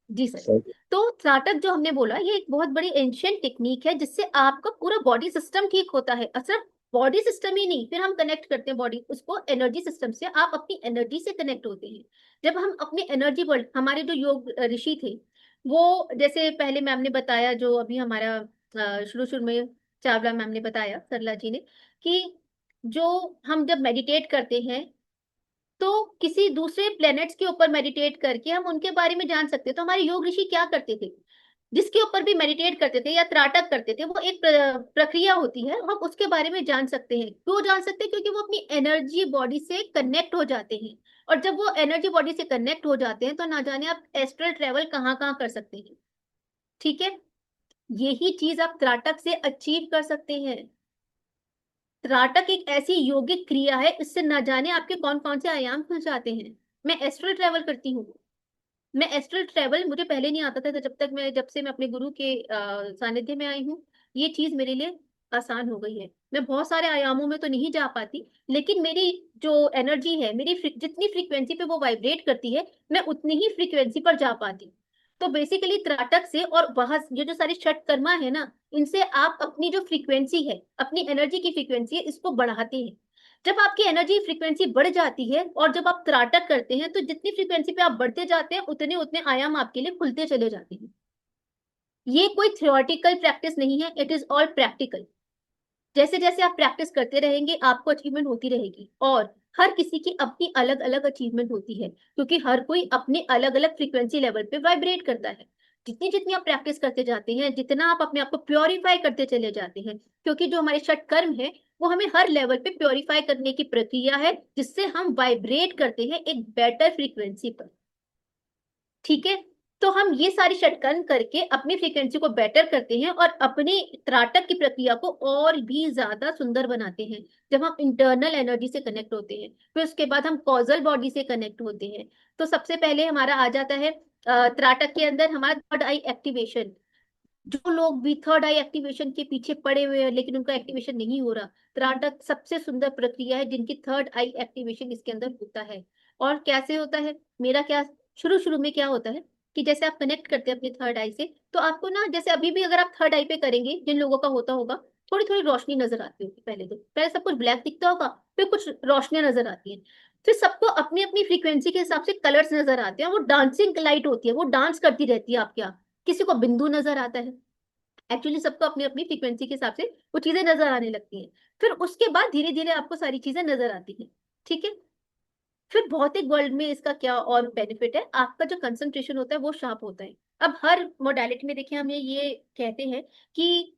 ji sir. तो त्राटक जो हमने बोला, ये एक बहुत बड़ी एंशियंट टेक्निक है जिससे आपका पूरा बॉडी सिस्टम ठीक होता है। और सिर्फ बॉडी सिस्टम ही नहीं, फिर हम कनेक्ट करते हैं बॉडी उसको एनर्जी सिस्टम से। आप अपनी एनर्जी से कनेक्ट होते हैं। जब हम अपनी एनर्जी वर्ल्ड, हमारे जो योग ऋषि थे, वो जैसे पहले मैम ने बताया, जो अभी हमारा शुरू शुरू में चावला मैम ने बताया, सरला जी ने, कि जो हम जब मेडिटेट करते हैं तो किसी दूसरे प्लेनेट्स के ऊपर मेडिटेट करके हम उनके बारे में जान सकते हैं। तो हमारे योग ऋषि क्या करते थे, जिसके ऊपर भी मेडिटेट करते थे या त्राटक करते थे, वो एक प्रक्रिया होती है, हम उसके बारे में जान सकते हैं। क्यों जान सकते हैं? क्योंकि वो अपनी एनर्जी बॉडी से कनेक्ट हो जाते हैं। और जब वो एनर्जी बॉडी से कनेक्ट हो जाते हैं तो ना जाने आप एस्ट्रल ट्रेवल कहाँ कहाँ कर सकते हैं, ठीक है। यही चीज आप त्राटक से अचीव कर सकते हैं। त्राटक एक ऐसी योगिक क्रिया है, इससे न जाने आपके कौन कौन से आयाम खुल जाते हैं। मैं एस्ट्रल ट्रेवल करती हूँ। मैं एस्ट्रल ट्रेवल मुझे पहले नहीं आता था, तो जब से मैं अपने गुरु के सानिध्य में आई हूँ, ये चीज मेरे लिए आसान हो गई है। मैं बहुत सारे आयामों में तो नहीं जा पाती, लेकिन मेरी जो एनर्जी है, जितनी फ्रीक्वेंसी पे वो वाइब्रेट करती है, मैं उतनी ही फ्रीक्वेंसी पर जा पाती हूँ। तो बेसिकली त्राटक से और वहां ये जो सारी षट कर्मा है ना, इनसे आप अपनी जो फ्रीक्वेंसी है, अपनी एनर्जी की फ्रीक्वेंसी है, इसको बढ़ाते हैं। जब आपकी एनर्जी फ्रीक्वेंसी बढ़ जाती है और जब आप त्राटक करते हैं, तो जितनी फ्रीक्वेंसी पे आप बढ़ते जाते हैं उतने उतने आयाम आपके लिए खुलते चले जाते हैं। ये कोई थियोरटिकल प्रैक्टिस नहीं है, इट इज ऑल प्रैक्टिकल। जैसे जैसे आप प्रैक्टिस करते रहेंगे आपको अचीवमेंट होती रहेगी। और हर किसी की अपनी अलग अलग अचीवमेंट होती है, क्योंकि हर कोई अपने अलग अलग फ्रीक्वेंसी लेवल पे वाइब्रेट करता है। जितनी जितनी आप प्रैक्टिस करते जाते हैं, जितना आप अपने आप को प्योरीफाई करते चले जाते हैं, क्योंकि जो हमारे षट कर्म है वो हमें हर लेवल पे प्योरीफाई करने की प्रक्रिया है, जिससे हम वाइब्रेट करते हैं एक बेटर फ्रीक्वेंसी पर, ठीक है। तो हम ये सारी षटकर्म करके अपनी फ्रीक्वेंसी को बेटर करते हैं और अपनी त्राटक की प्रक्रिया को और भी ज्यादा सुंदर बनाते हैं। जब हम इंटरनल एनर्जी से कनेक्ट होते हैं, फिर उसके बाद हम कॉजल बॉडी से कनेक्ट होते हैं। तो सबसे पहले हमारा आ जाता है त्राटक के अंदर हमारा थर्ड आई एक्टिवेशन। जो लोग भी थर्ड आई एक्टिवेशन के पीछे पड़े हुए हैं लेकिन उनका एक्टिवेशन नहीं हो रहा, त्राटक सबसे सुंदर प्रक्रिया है जिनकी थर्ड आई एक्टिवेशन इसके अंदर होता है। और कैसे होता है? मेरा क्या, शुरू शुरू में क्या होता है कि जैसे आप कनेक्ट करते हैं अपने थर्ड आई से, तो आपको ना, जैसे अभी भी अगर आप थर्ड आई पे करेंगे, जिन लोगों का होता होगा, थोड़ी थोड़ी रोशनी नजर आती होगी। पहले सब कुछ ब्लैक दिखता होगा, फिर कुछ रोशनियां नजर आती हैं। फिर सबको अपनी अपनी फ्रीक्वेंसी के हिसाब से कलर्स नजर आते हैं। वो डांसिंग लाइट होती है, वो डांस करती रहती है आपके यहाँ। किसी को बिंदु नजर आता है, एक्चुअली सबको अपनी अपनी फ्रीक्वेंसी के हिसाब से वो चीजें नजर आने लगती हैं। फिर उसके बाद धीरे धीरे आपको सारी चीजें नजर आती हैं। ठीक है। फिर भौतिक वर्ल्ड में इसका क्या और बेनिफिट है, आपका जो कंसंट्रेशन होता है वो शार्प होता है। अब हर मोडालिटी में देखिए हम ये कहते हैं कि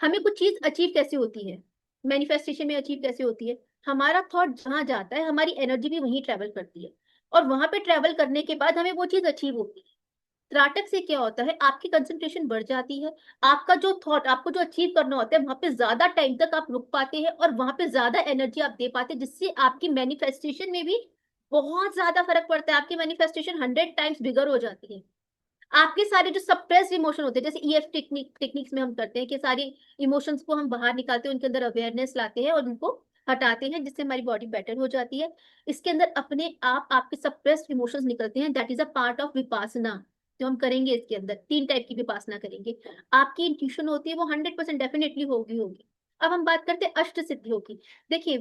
हमें कुछ चीज अचीव कैसे होती है, मैनिफेस्टेशन में अचीव कैसे होती है। हमारा थॉट जहां जाता है हमारी एनर्जी भी वहीं ट्रेवल करती है, और वहां पे ट्रेवल करने के बाद हमें वो चीज अचीव होती है। त्राटक से क्या होता है, आपकी कंसंट्रेशन बढ़ जाती है। आपका जो थॉट, आपको जो अचीव करना होता है वहां पे ज्यादा टाइम तक आप रुक पाते हैं और वहां पे ज्यादा एनर्जी आप दे पाते हैं, जिससे आपकी मैनिफेस्टेशन में भी बहुत ज्यादा फर्क पड़ता है। आपकी मैनिफेस्टेशन 100 टाइम्स बिगर हो जाती है। आपके सारे जो सप्रेस्ड इमोशन होते हैं, जैसे ईएफ टेक्निक्स में हम करते हैं कि सारी इमोशंस को हम बाहर निकालते हैं, उनके अंदर अवेयरनेस लाते हैं और उनको हटाते हैं, जिससे हमारी बॉडी बेटर हो जाती है। इसके अंदर अपने आप आपके सप्रेस्ड इमोशंस निकलते हैं। That is a part of Vipassana जो हम करेंगे। इसके अंदर 3 टाइप की विपासना करेंगे। आपकी इंट्यूशन होती है वो 100% डेफिनेटली होगी होगी। अब हम बात करते हैं अष्ट सिद्धियों की। देखिए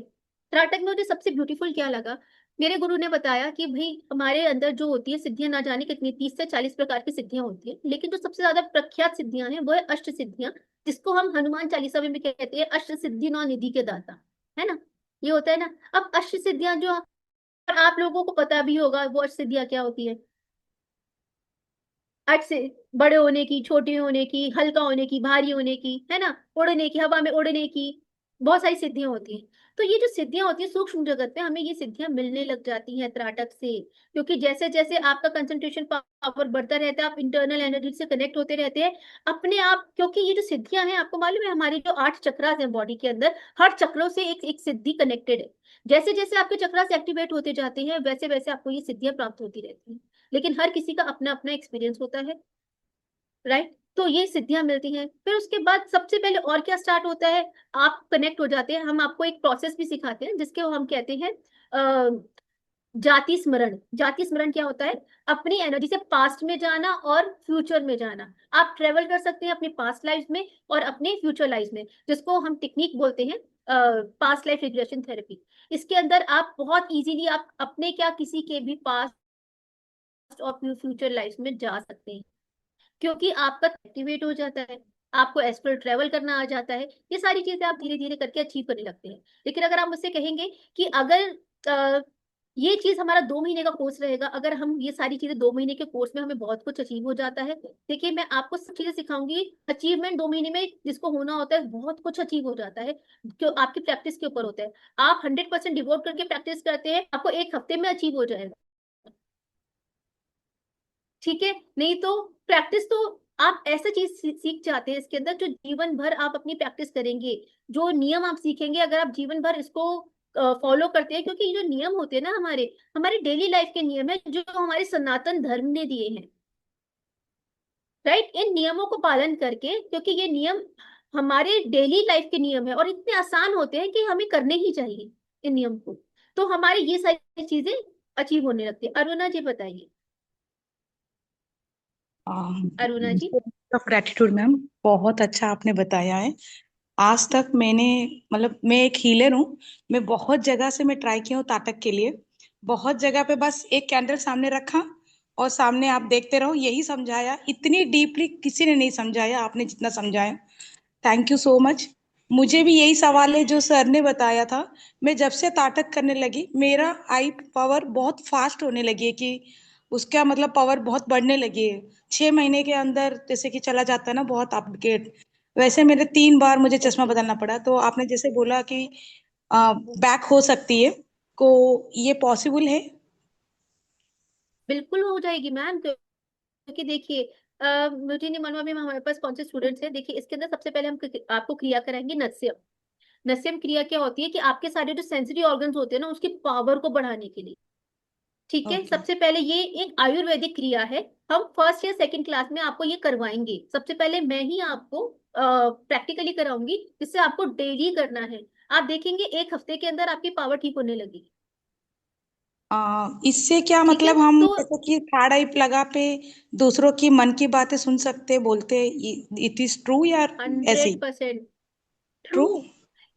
त्राटक में मुझे सबसे ब्यूटीफुल क्या लगा, मेरे गुरु ने बताया कि भाई हमारे अंदर जो होती है सिद्धियां, ना जाने कितनी 30 से 40 प्रकार की सिद्धियां होती है, लेकिन जो सबसे ज्यादा प्रख्यात सिद्धियां हैं वो है अष्ट सिद्धियां, जिसको हम हनुमान चालीसा में भी कहते हैं अष्ट सिद्धि नौ निधि के दाता। है ना, ये होता है ना। अब अष्ट सिद्धियां जो आप लोगों को पता भी होगा, वो अष्ट सिद्धियां क्या होती है। अट से बड़े होने की, छोटे होने की, हल्का होने की, भारी होने की, है ना, उड़ने की, हवा में उड़ने की, बहुत सारी सिद्धियां होती हैं। तो ये जो सिद्धियां होती हैं सूक्ष्म जगत में, हमें ये सिद्धियां मिलने लग जाती हैं त्राटक से। क्योंकि जैसे जैसे आपका कंसंट्रेशन पावर बढ़ता रहता है, आप इंटरनल एनर्जी से कनेक्ट होते रहते हैं अपने आप। क्योंकि ये जो सिद्धियां हैं, आपको मालूम है हमारी जो 8 चक्रास हैं बॉडी के अंदर, हर चक्रों से एक एक सिद्धि कनेक्टेड है। जैसे जैसे आपके चक्रास एक्टिवेट होते जाते हैं वैसे वैसे आपको ये सिद्धियां प्राप्त होती रहती हैं। लेकिन हर किसी का अपना अपना एक्सपीरियंस होता है। राइट। तो ये सिद्धियां मिलती हैं। फिर उसके बाद सबसे पहले और क्या स्टार्ट होता है, आप कनेक्ट हो जाते हैं। हम आपको एक प्रोसेस भी सिखाते हैं जिसके हम कहते हैं जाति स्मरण। जाति स्मरण क्या होता है, अपनी एनर्जी से पास्ट में जाना और फ्यूचर में जाना। आप ट्रेवल कर सकते हैं अपनी पास्ट लाइफ में और अपने फ्यूचर लाइफ में, जिसको हम टेक्निक बोलते हैं पास्ट लाइफ रिग्रेशन थेरेपी। इसके अंदर आप बहुत इजीली आप अपने क्या किसी के भी पास्ट और फ्यूचर लाइफ में जा सकते हैं, क्योंकि आपका एक्टिवेट हो जाता है, आपको एस्ट्रल ट्रेवल करना आ जाता है। ये सारी चीजें आप धीरे धीरे करके अचीव करने लगते हैं। लेकिन अगर आप मुझसे कहेंगे कि अगर ये चीज हमारा 2 महीने का कोर्स रहेगा, अगर हम ये सारी चीजें 2 महीने के कोर्स में हमें बहुत कुछ अचीव हो जाता है। देखिए मैं आपको सब चीजें सिखाऊंगी। अचीवमेंट 2 महीने में जिसको होना होता है बहुत कुछ अचीव हो जाता है, क्यों आपकी प्रैक्टिस के ऊपर होता है। आप 100% डिवोट करके प्रैक्टिस करते हैं, आपको 1 हफ्ते में अचीव हो जाएगा। ठीक है, नहीं तो प्रैक्टिस तो आप ऐसा चीज सीख जाते हैं इसके अंदर जो जीवन भर आप अपनी प्रैक्टिस करेंगे। जो नियम आप सीखेंगे अगर आप जीवन भर इसको फॉलो करते हैं, क्योंकि ये जो नियम होते हैं ना हमारे हमारे डेली लाइफ के नियम है जो हमारे सनातन धर्म ने दिए हैं। राइट, इन नियमों को पालन करके, क्योंकि ये नियम हमारे डेली लाइफ के नियम है और इतने आसान होते हैं कि हमें करने ही चाहिए इन नियम को, तो हमारी ये सारी चीजें अचीव होने लगती है। अरुणा जी बताइए। अरुणा जी। ऑफ ग्रेटिट्यूड मैम, बहुत अच्छा आपने बताया है। आज तक मैंने मतलब मैं एक हीलर हूँ। मैं बहुत जगह से मैं ट्राई किया हूँ ताटक के लिए। बहुत जगह पे बस एक कैंडल सामने रखा और सामने आप देखते रहो, यही समझाया। इतनी डीपली किसी ने नहीं समझाया आपने जितना समझाया। Thank you so much. मुझे भी यही सवाल है जो सर ने बताया था। मैं जब से ताटक करने लगी मेरा आई पावर बहुत फास्ट होने लगी है कि उसका मतलब पावर बहुत बढ़ने लगी है। 6 महीने के अंदर जैसे कि चला जाता है ना बहुत अपडेट। वैसे मेरे 3 बार मुझे चश्मा बदलना पड़ा। तो आपने जैसे बोला कि बैक हो सकती है, को ये पॉसिबल है? बिल्कुल हो जाएगी मैम, क्योंकि देखिए मुझे नहीं मालूम अभी हमारे पास कौन से स्टूडेंट्स हैं। देखिए इसके अंदर सबसे पहले हम आपको क्रिया कराएंगे नस्यम। नस्यम क्रिया क्या होती है कि आपके सारे जो सेंसरी ऑर्गन्स होते हैं ना उसकी पावर को बढ़ाने के लिए। ठीक है, ओके। सबसे पहले ये एक आयुर्वेदिक क्रिया है। हम फर्स्ट या सेकंड क्लास में आपको ये करवाएंगे। सबसे पहले मैं ही आपको प्रैक्टिकली कराऊंगी, जिससे आपको डेली करना है। आप देखेंगे 1 हफ्ते के अंदर आपकी पावर ठीक होने लगेगी। इससे क्या ठीक है, मतलब हम तो जैसे कि थर्ड आई लगा पे दूसरों की मन की बातें सुन सकते बोलते, इट इज ट्रू या ऐसी? 100% ट्रू। ट्रू।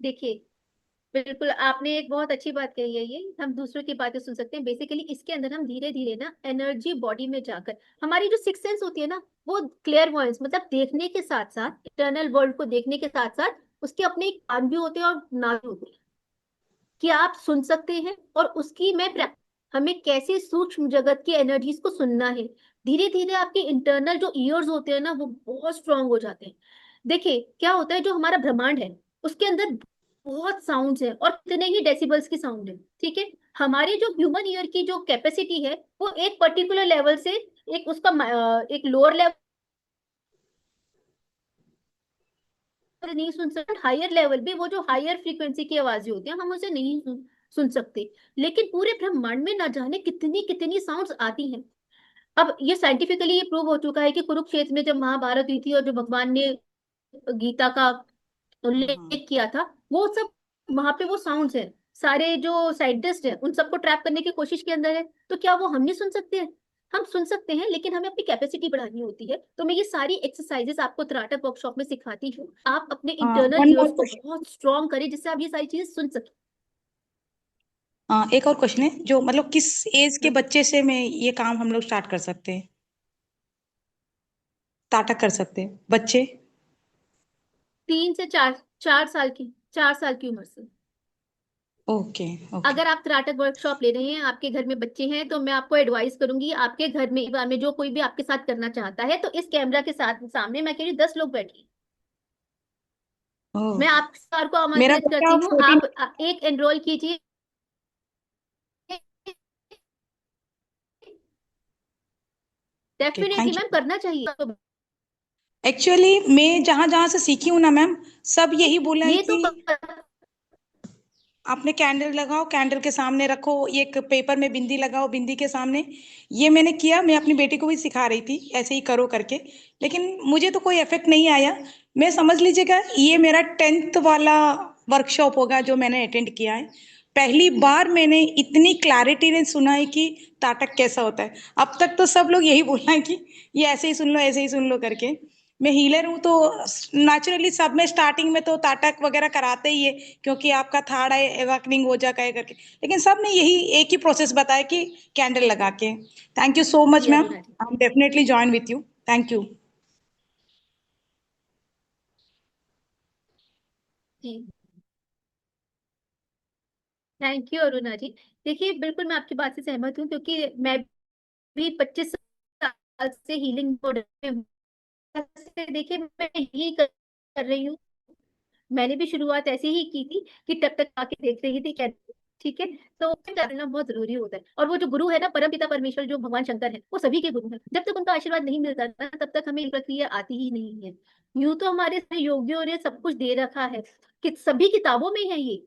देखिए बिल्कुल, आपने एक बहुत अच्छी बात कही है। ये हम दूसरों की बातें सुन सकते हैं। बेसिकली इसके अंदर हम धीरे धीरे ना एनर्जी बॉडी में जाकर, हमारी जो सिक्स सेंस होती है ना, वो क्लियर वॉइस मतलब देखने के साथ साथ, इंटरनल वर्ल्ड को देखने के साथ साथ उसके अपने कान भी होते हैं और नाक भी होते हैं, कि आप सुन सकते हैं। और उसकी मैं हमें कैसे सूक्ष्म जगत की एनर्जीज को सुनना है। धीरे धीरे आपके इंटरनल जो ईयर्स होते हैं ना, वो बहुत स्ट्रांग हो जाते हैं। देखिए क्या होता है, जो हमारा ब्रह्मांड है उसके अंदर बहुत साउंड्स है और कितने ही डेसिबल्स की साउंड है, ठीक है। हमारी जो ह्यूमन ईयर की जो कैपेसिटी है, वो एक पर्टिकुलर लेवल से एक उसका एक लोअर लेवल नहीं सुन सकते। हायर लेवल भी, वो जो हायर फ्रीक्वेंसी की आवाजें होती हैं, हम उसे नहीं सुन सकते। लेकिन पूरे ब्रह्मांड में ना जाने कितनी कितनी साउंड्स आती हैं। अब ये साइंटिफिकली ये प्रूव हो चुका है कि कुरुक्षेत्र में जब महाभारत हुई थी और जो भगवान ने गीता का हाँ उल्लेख किया था, वो सब वहां पे वो साउंड्स है। सारे जो साइंटिस्ट है उन सबको ट्रैप करने की कोशिश के अंदर है। तो क्या वो हम नहीं सुन सकते हैं? हम सुन सकते हैं, लेकिन हमें अपनी कैपेसिटी बढ़ानी होती है। तो मैं ये सारी एक्सरसाइजेस आपको त्राटक वर्कशॉप में सिखाती हूँ। आप अपने इंटरनल वन मोर ईयर्स को क्वेश्चन। बहुत स्ट्रॉन्ग करें, जिससे आप ये सारी चीजें सुन सकें। एक और क्वेश्चन है, जो मतलब किस एज के बच्चे से मैं ये काम हम लोग स्टार्ट कर सकते हैं, ताटक कर सकते हैं बच्चे? 3 से 4, 4 साल की, 4 साल की उम्र से। Okay okay. अगर आप त्राटक वर्कशॉप ले रहे हैं, आपके घर में बच्चे हैं, तो मैं आपको एडवाइस करूंगी, आपके घर में एक बार में जो कोई भी आपके साथ करना चाहता है, तो इस कैमरा के साथ सामने मैं कह रही हूँ 10 लोग बैठिए। ओह, मैं आप सर को मेरा आमंत्रित बच्चा करती हूँ, 14। आप एक एनरोल कीजिए। Okay, definitely thank ma'am, you. करना चाहिए। तो एक्चुअली मैं जहां जहां से सीखी हूँ ना मैम, सब यही बोला है ये तो कि आपने कैंडल लगाओ, कैंडल के सामने रखो, एक पेपर में बिंदी लगाओ, बिंदी के सामने। ये मैंने किया, मैं अपनी बेटी को भी सिखा रही थी ऐसे ही करो करके, लेकिन मुझे तो कोई इफेक्ट नहीं आया। मैं समझ लीजिएगा ये मेरा 10th वाला वर्कशॉप होगा जो मैंने अटेंड किया है। पहली बार मैंने इतनी क्लैरिटी ने सुना है कि ताटक कैसा होता है। अब तक तो सब लोग यही बोलना है कि ये ऐसे ही सुन लो, ऐसे ही सुन लो करके। मैं हीलर हूँ, तो नेचुरली सब में स्टार्टिंग में तो ताटक वगैरह कराते ही है, क्योंकि आपका थर्ड आई अवेकनिंग हो जाएगा करके। लेकिन सब ने यही एक ही प्रोसेस बताया कि कैंडल लगा के। थैंक यू सो मच जी ma'am, Aruna ji. I am definitely join with you. Thank you. जी, थैंक यू अरुणा जी। देखिए बिल्कुल मैं आपकी बात से सहमत हूँ, क्योंकि मैं भी 25 साल से हीलिंग मोड में हूँ। से देखिए मैं यही कर रही हूँ। मैंने भी शुरुआत ऐसे ही की थी कि टक टक आके देख रही थी क्या, ठीक है। तो उसे करना बहुत जरूरी होता है। और वो जो गुरु है ना, परम पिता परमेश्वर जो भगवान शंकर है, वो सभी के गुरु हैं। जब तक उनका आशीर्वाद नहीं मिलता ना, तब तक हमें ये प्रक्रिया आती ही नहीं है। यूं तो हमारे सारे योगियों ने सब कुछ दे रखा है, कि सभी किताबों में है ये,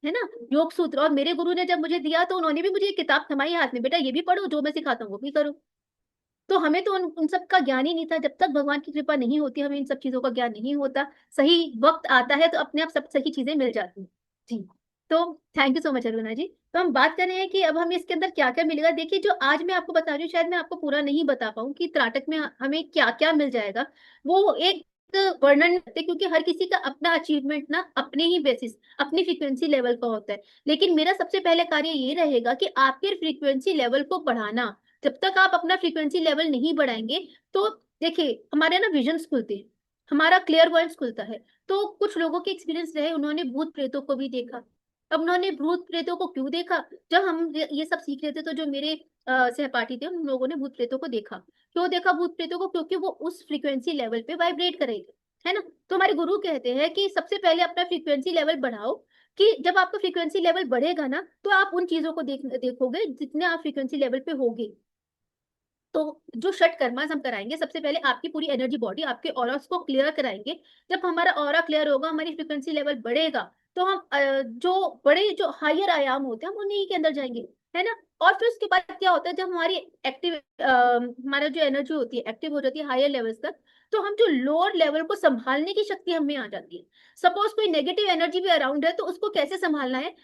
है ना, योग सूत्र। और मेरे गुरु ने जब मुझे दिया, तो उन्होंने भी मुझे एक किताब थमाई हाथ में, बेटा ये भी पढ़ो, जो मैं सिखाता हूँ वो भी करो। तो हमें तो उन सब का ज्ञान ही नहीं था। जब तक भगवान की कृपा नहीं होती, हमें इन सब चीजों का ज्ञान नहीं होता। सही वक्त आता है तो अपने आप सब सही चीजें मिल जाती हैं। जी। तो thank you so much Aruna ji. तो हम बात कर रहे हैं कि अब हमें इसके अंदर क्या क्या मिलेगा। देखिए जो आज मैं आपको बता रही हूँ, शायद मैं आपको पूरा नहीं बता पाऊँ कि त्राटक में हमें क्या क्या मिल जाएगा। वो एक वर्णन करते, क्योंकि हर किसी का अपना अचीवमेंट ना अपने ही बेसिस, अपनी फ्रीक्वेंसी लेवल का होता है। लेकिन मेरा सबसे पहले कार्य ये रहेगा कि आपके फ्रीक्वेंसी लेवल को बढ़ाना। जब तक आप अपना फ्रीक्वेंसी लेवल नहीं बढ़ाएंगे, तो देखिए हमारे ना विजन्स खुलते हैं, हमारा क्लियर वॉइस खुलता है। तो कुछ लोगों के एक्सपीरियंस रहे, उन्होंने भूत प्रेतों को भी देखा। अब उन्होंने भूत प्रेतों को क्यों देखा? जब हम ये सब सीख रहे थे, तो जो मेरे सहपाठी थे, उन लोगों ने भूत प्रेतों को देखा। क्यों देखा भूत प्रेतों को? क्योंकि वो उस फ्रीक्वेंसी लेवल पे वाइब्रेट कर रहे थे, है ना। तो हमारे गुरु कहते हैं कि सबसे पहले अपना फ्रीक्वेंसी लेवल बढ़ाओ, कि जब आपका फ्रीक्वेंसी लेवल बढ़ेगा ना, तो आप उन चीजों को देखोगे जितने आप फ्रीक्वेंसी लेवल पे होगे। तो जो षट कर्मास हम कराएंगे, सबसे पहले आपकी पूरी एनर्जी बॉडी, आपके ऑरास को क्लियर कराएंगे। जब हमारा ऑरा क्लियर होगा, हमारी फ्रीक्वेंसी लेवल बढ़ेगा, तो हम जो बड़े जो हायर आयाम होते हैं, हम उन्हीं के अंदर जाएंगे, है ना। और फिर उसके बाद क्या होता है, जब हमारी एक्टिव हमारा जो एनर्जी होती है एक्टिव हो जाती है हायर लेवल्स तक, तो हम जो लोअर लेवल को संभालने की शक्ति हमें आ जाती है। सपोज कोई नेगेटिव एनर्जी भी अराउंड है, तो उसको कैसे संभालना है,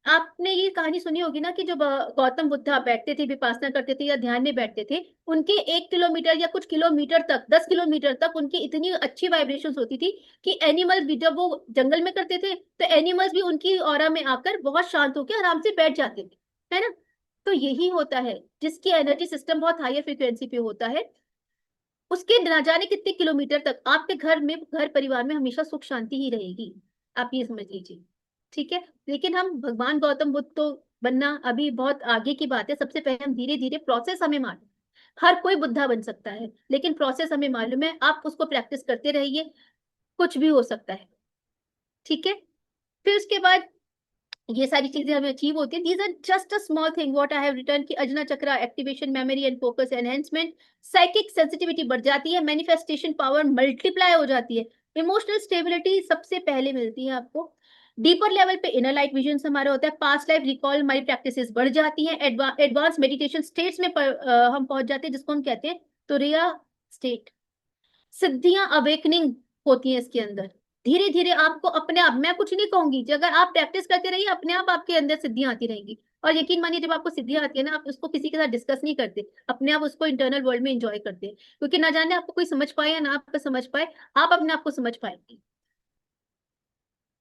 आपने ये कहानी सुनी होगी ना कि जब गौतम बुद्धा बैठते थे, विपासना करते थे या ध्यान में बैठते थे, उनके 1 किलोमीटर या कुछ किलोमीटर तक, 10 किलोमीटर तक उनकी इतनी अच्छी वाइब्रेशंस होती थी कि एनिमल भी, जब वो जंगल में करते थे तो एनिमल्स भी उनकी ऑरा में आकर बहुत शांत होकर आराम से बैठ जाते थे, है ना। तो यही होता है, जिसकी एनर्जी सिस्टम बहुत हायर फ्रिक्वेंसी पे होता है, उसके ना जाने कितने किलोमीटर तक आपके घर में, घर परिवार में हमेशा सुख शांति ही रहेगी। आप ये समझ लीजिए, ठीक है। लेकिन हम भगवान गौतम बुद्ध तो बनना अभी बहुत आगे की बात है। सबसे पहले हम धीरे धीरे, प्रोसेस हमें मालूम, हर कोई बुद्धा बन सकता है, लेकिन प्रोसेस हमें मालूम है। आप उसको प्रैक्टिस करते रहिए, कुछ भी हो सकता है, ठीक है। फिर उसके बाद ये सारी चीजें हमें अचीव होती है। These are just a small thing what I have written की Ajna chakra activation, memory and focus enhancement, psychic sensitivity बढ़ जाती है, मैनिफेस्टेशन पावर मल्टीप्लाई हो जाती है, इमोशनल स्टेबिलिटी सबसे पहले मिलती है आपको। डीपर लेवल पे इनर लाइट विजन हमारा होता है, पास्ट लाइफ रिकॉल हमारी प्रैक्टिसेस बढ़ जाती हैं, एडवांस मेडिटेशन स्टेट्स में हम पहुंच जाते हैं, जिसको हम कहते हैं तुरिया स्टेट। सिद्धियां अवेकनिंग होती है इसके अंदर। धीरे धीरे आपको अपने आप, मैं कुछ नहीं कहूंगी, अगर आप प्रैक्टिस करते रहिए अपने आप आपके अंदर सिद्धियां आती रहेंगी। और यकीन मानिए, जब आपको सिद्धियां आती है ना, आप उसको किसी के साथ डिस्कस नहीं करते, अपने आप उसको इंटरनल वर्ल्ड में एंजॉय करते हैं, क्योंकि ना जाने आपको कोई समझ पाए या ना आपको समझ पाए, आप अपने आप को समझ पाएंगे,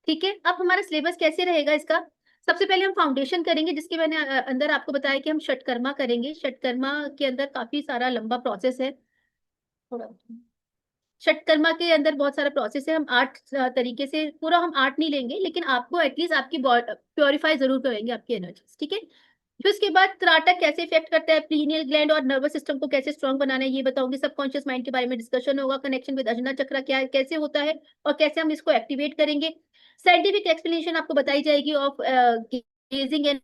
ठीक है। अब हमारा सिलेबस कैसे रहेगा इसका? सबसे पहले हम फाउंडेशन करेंगे, जिसके मैंने अंदर आपको बताया कि हम षटकर्मा करेंगे। षटकर्मा के अंदर काफी सारा लंबा प्रोसेस है, थोड़ा। षटकर्मा के अंदर बहुत सारा प्रोसेस है। हम 8 तरीके से, पूरा हम 8 नहीं लेंगे, लेकिन आपको एटलीस्ट आपकी प्योरीफाई जरूर करेंगे आपकी एनर्जी, ठीक है। फिर उसके बाद त्राटक कैसे इफेक्ट करता है, पीनियल ग्लैंड और नर्वस सिस्टम को कैसे स्ट्रांग बनाना है ये बताऊंगी। सबकॉन्शियस माइंड के बारे में डिस्कशन होगा, कनेक्शन विद अजना चक्र क्या है, कैसे होता है और कैसे हम इसको एक्टिवेट करेंगे। साइंटिफिक एक्सप्लेनेशन आपको बताई जाएगी ऑफ गेजिंग एंड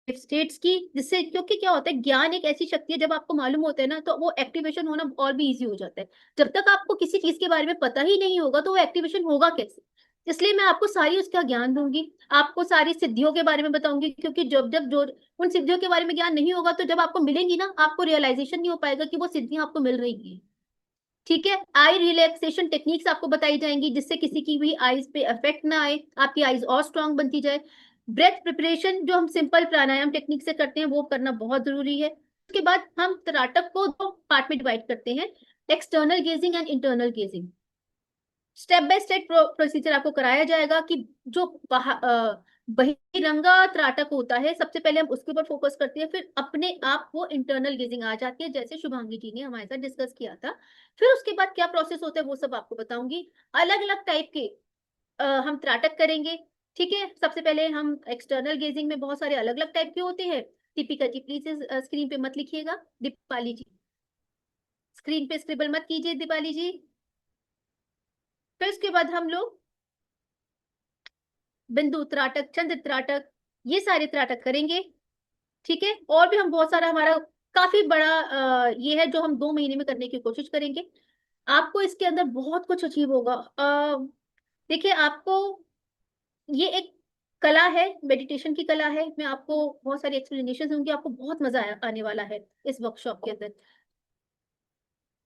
स्टेट्स की, जिससे, क्योंकि क्या होता है, ज्ञान एक ऐसी शक्ति है, जब आपको मालूम होता है ना, तो वो एक्टिवेशन होना और भी इजी हो जाता है। जब तक आपको किसी चीज के बारे में पता ही नहीं होगा तो वो एक्टिवेशन होगा कैसे? इसलिए मैं आपको सारी उसका ज्ञान दूंगी, आपको सारी सिद्धियों के बारे में बताऊंगी, क्योंकि जब जब जो उन सिद्धियों के बारे में ज्ञान नहीं होगा, तो जब आपको मिलेंगी ना, आपको रियलाइजेशन नहीं हो पाएगा कि वो सिद्धियां आपको मिल रही हैं, ठीक है। आई रिलैक्सेशन टेक्निक्स आपको बताई जाएंगी, जिससे किसी की भी आईज पे इफेक्ट ना आए, आपकी आईज और स्ट्रांग बनती जाए। ब्रेथ प्रिपरेशन जो हम सिंपल प्राणायाम टेक्निक से करते हैं, वो करना बहुत जरूरी है। उसके बाद हम त्राटक को 2 पार्ट में डिवाइड करते हैं, external gazing and internal gazing. Step by step procedure आपको कराया जाएगा कि जो बहिरंगा त्राटक होता है, सबसे पहले हम उसके ऊपर फोकस करते हैं, फिर अपने आप वो इंटरनल गेजिंग आ जाती है, जैसे शुभांगी जी ने हमारे साथ डिस्कस किया था। फिर उसके बाद क्या प्रोसेस होता है वो सब आपको बताऊंगी। अलग अलग टाइप के हम त्राटक करेंगे, ठीक है। सबसे पहले हम एक्सटर्नल गेजिंग में बहुत सारे अलग अलग टाइप के होते हैं। दीपिका जी प्लीज स्क्रीन पे मत लिखिएगा, दीपाली जी स्क्रीन पे स्क्रिबल मत कीजिए, दीपाली जी। फिर उसके बाद हम लोग बिंदु त्राटक, चंद्र त्राटक, ये सारे त्राटक करेंगे, ठीक है। और भी हम बहुत सारा, हमारा काफी बड़ा ये है जो हम 2 महीने में करने की कोशिश करेंगे। आपको इसके अंदर बहुत कुछ अचीव होगा। देखिए, आपको ये एक कला है, मेडिटेशन की कला है। मैं आपको बहुत सारी एक्सप्लेनेशन दूंगी, आपको बहुत मजा आने वाला है इस वर्कशॉप के अंदर।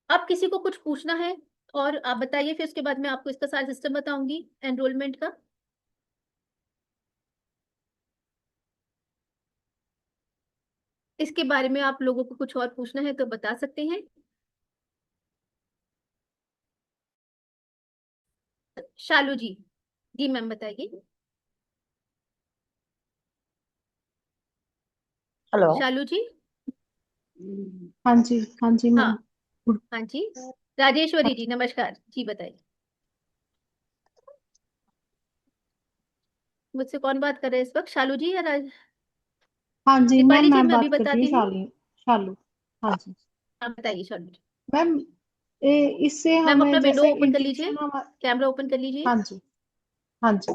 अब किसी को कुछ पूछना है और आप बताइए, फिर उसके बाद मैं आपको इसका सारा सिस्टम बताऊंगी एनरोलमेंट का। इसके बारे में आप लोगों को कुछ और पूछना है तो बता सकते हैं। शालू जी, जी मैम बताइए। हेलो। शालू जी। हाँ जी, हाँ जी हाँ, मैम। हाँ जी। राजेश्वरी जी नमस्कार, जी बताइए। मुझसे कौन बात कर रहे हैं इस वक्त, शालू जी या हाँ जी मैम, दीपाली जी? मैं मैं अभी बात कर रही हूँ बताती हूँ। शालू। शालू। हाँ जी आप बताइए शालू जी। मैम, इससे मैम अपना हमें विंडो जैसे ओपन कर लीजिए, इंट्यूशन हमारा। कैमरा ओपन कर लीजिए। हाँ जी, हाँ जी।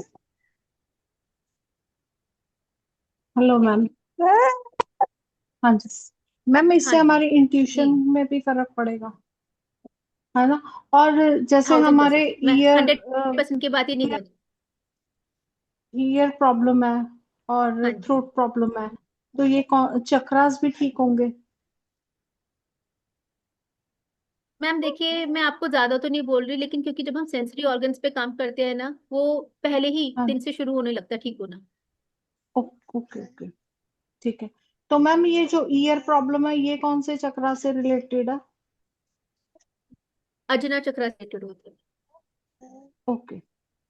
Hello ma'am. हाँ जी मैम, इससे हाँ जी हमारी जी, इंट्यूशन में भी फर्क पड़ेगा, है ना? और जैसे हमारे 1000%, मैं ईयर 100% की बात ही नहीं कर रही। ईयर प्रॉब्लम है हाँ और जी थ्रोट प्रॉब्लम है, तो ये चक्रास भी ठीक होंगे? मैम, देखिए मैं आपको ज्यादा तो नहीं बोल रही, लेकिन क्योंकि जब हम सेंसरी ऑर्गन्स पे काम करते हैं ना, वो पहले ही हाँ दिन से शुरू होने लगता है ठीक होना। ओके ओके, ठीक है। तो मैम ये जो ईयर प्रॉब्लम है ये कौन से चक्रा से रिलेटेड है? अजना चक्र से रिलेटेड होते हैं। ओके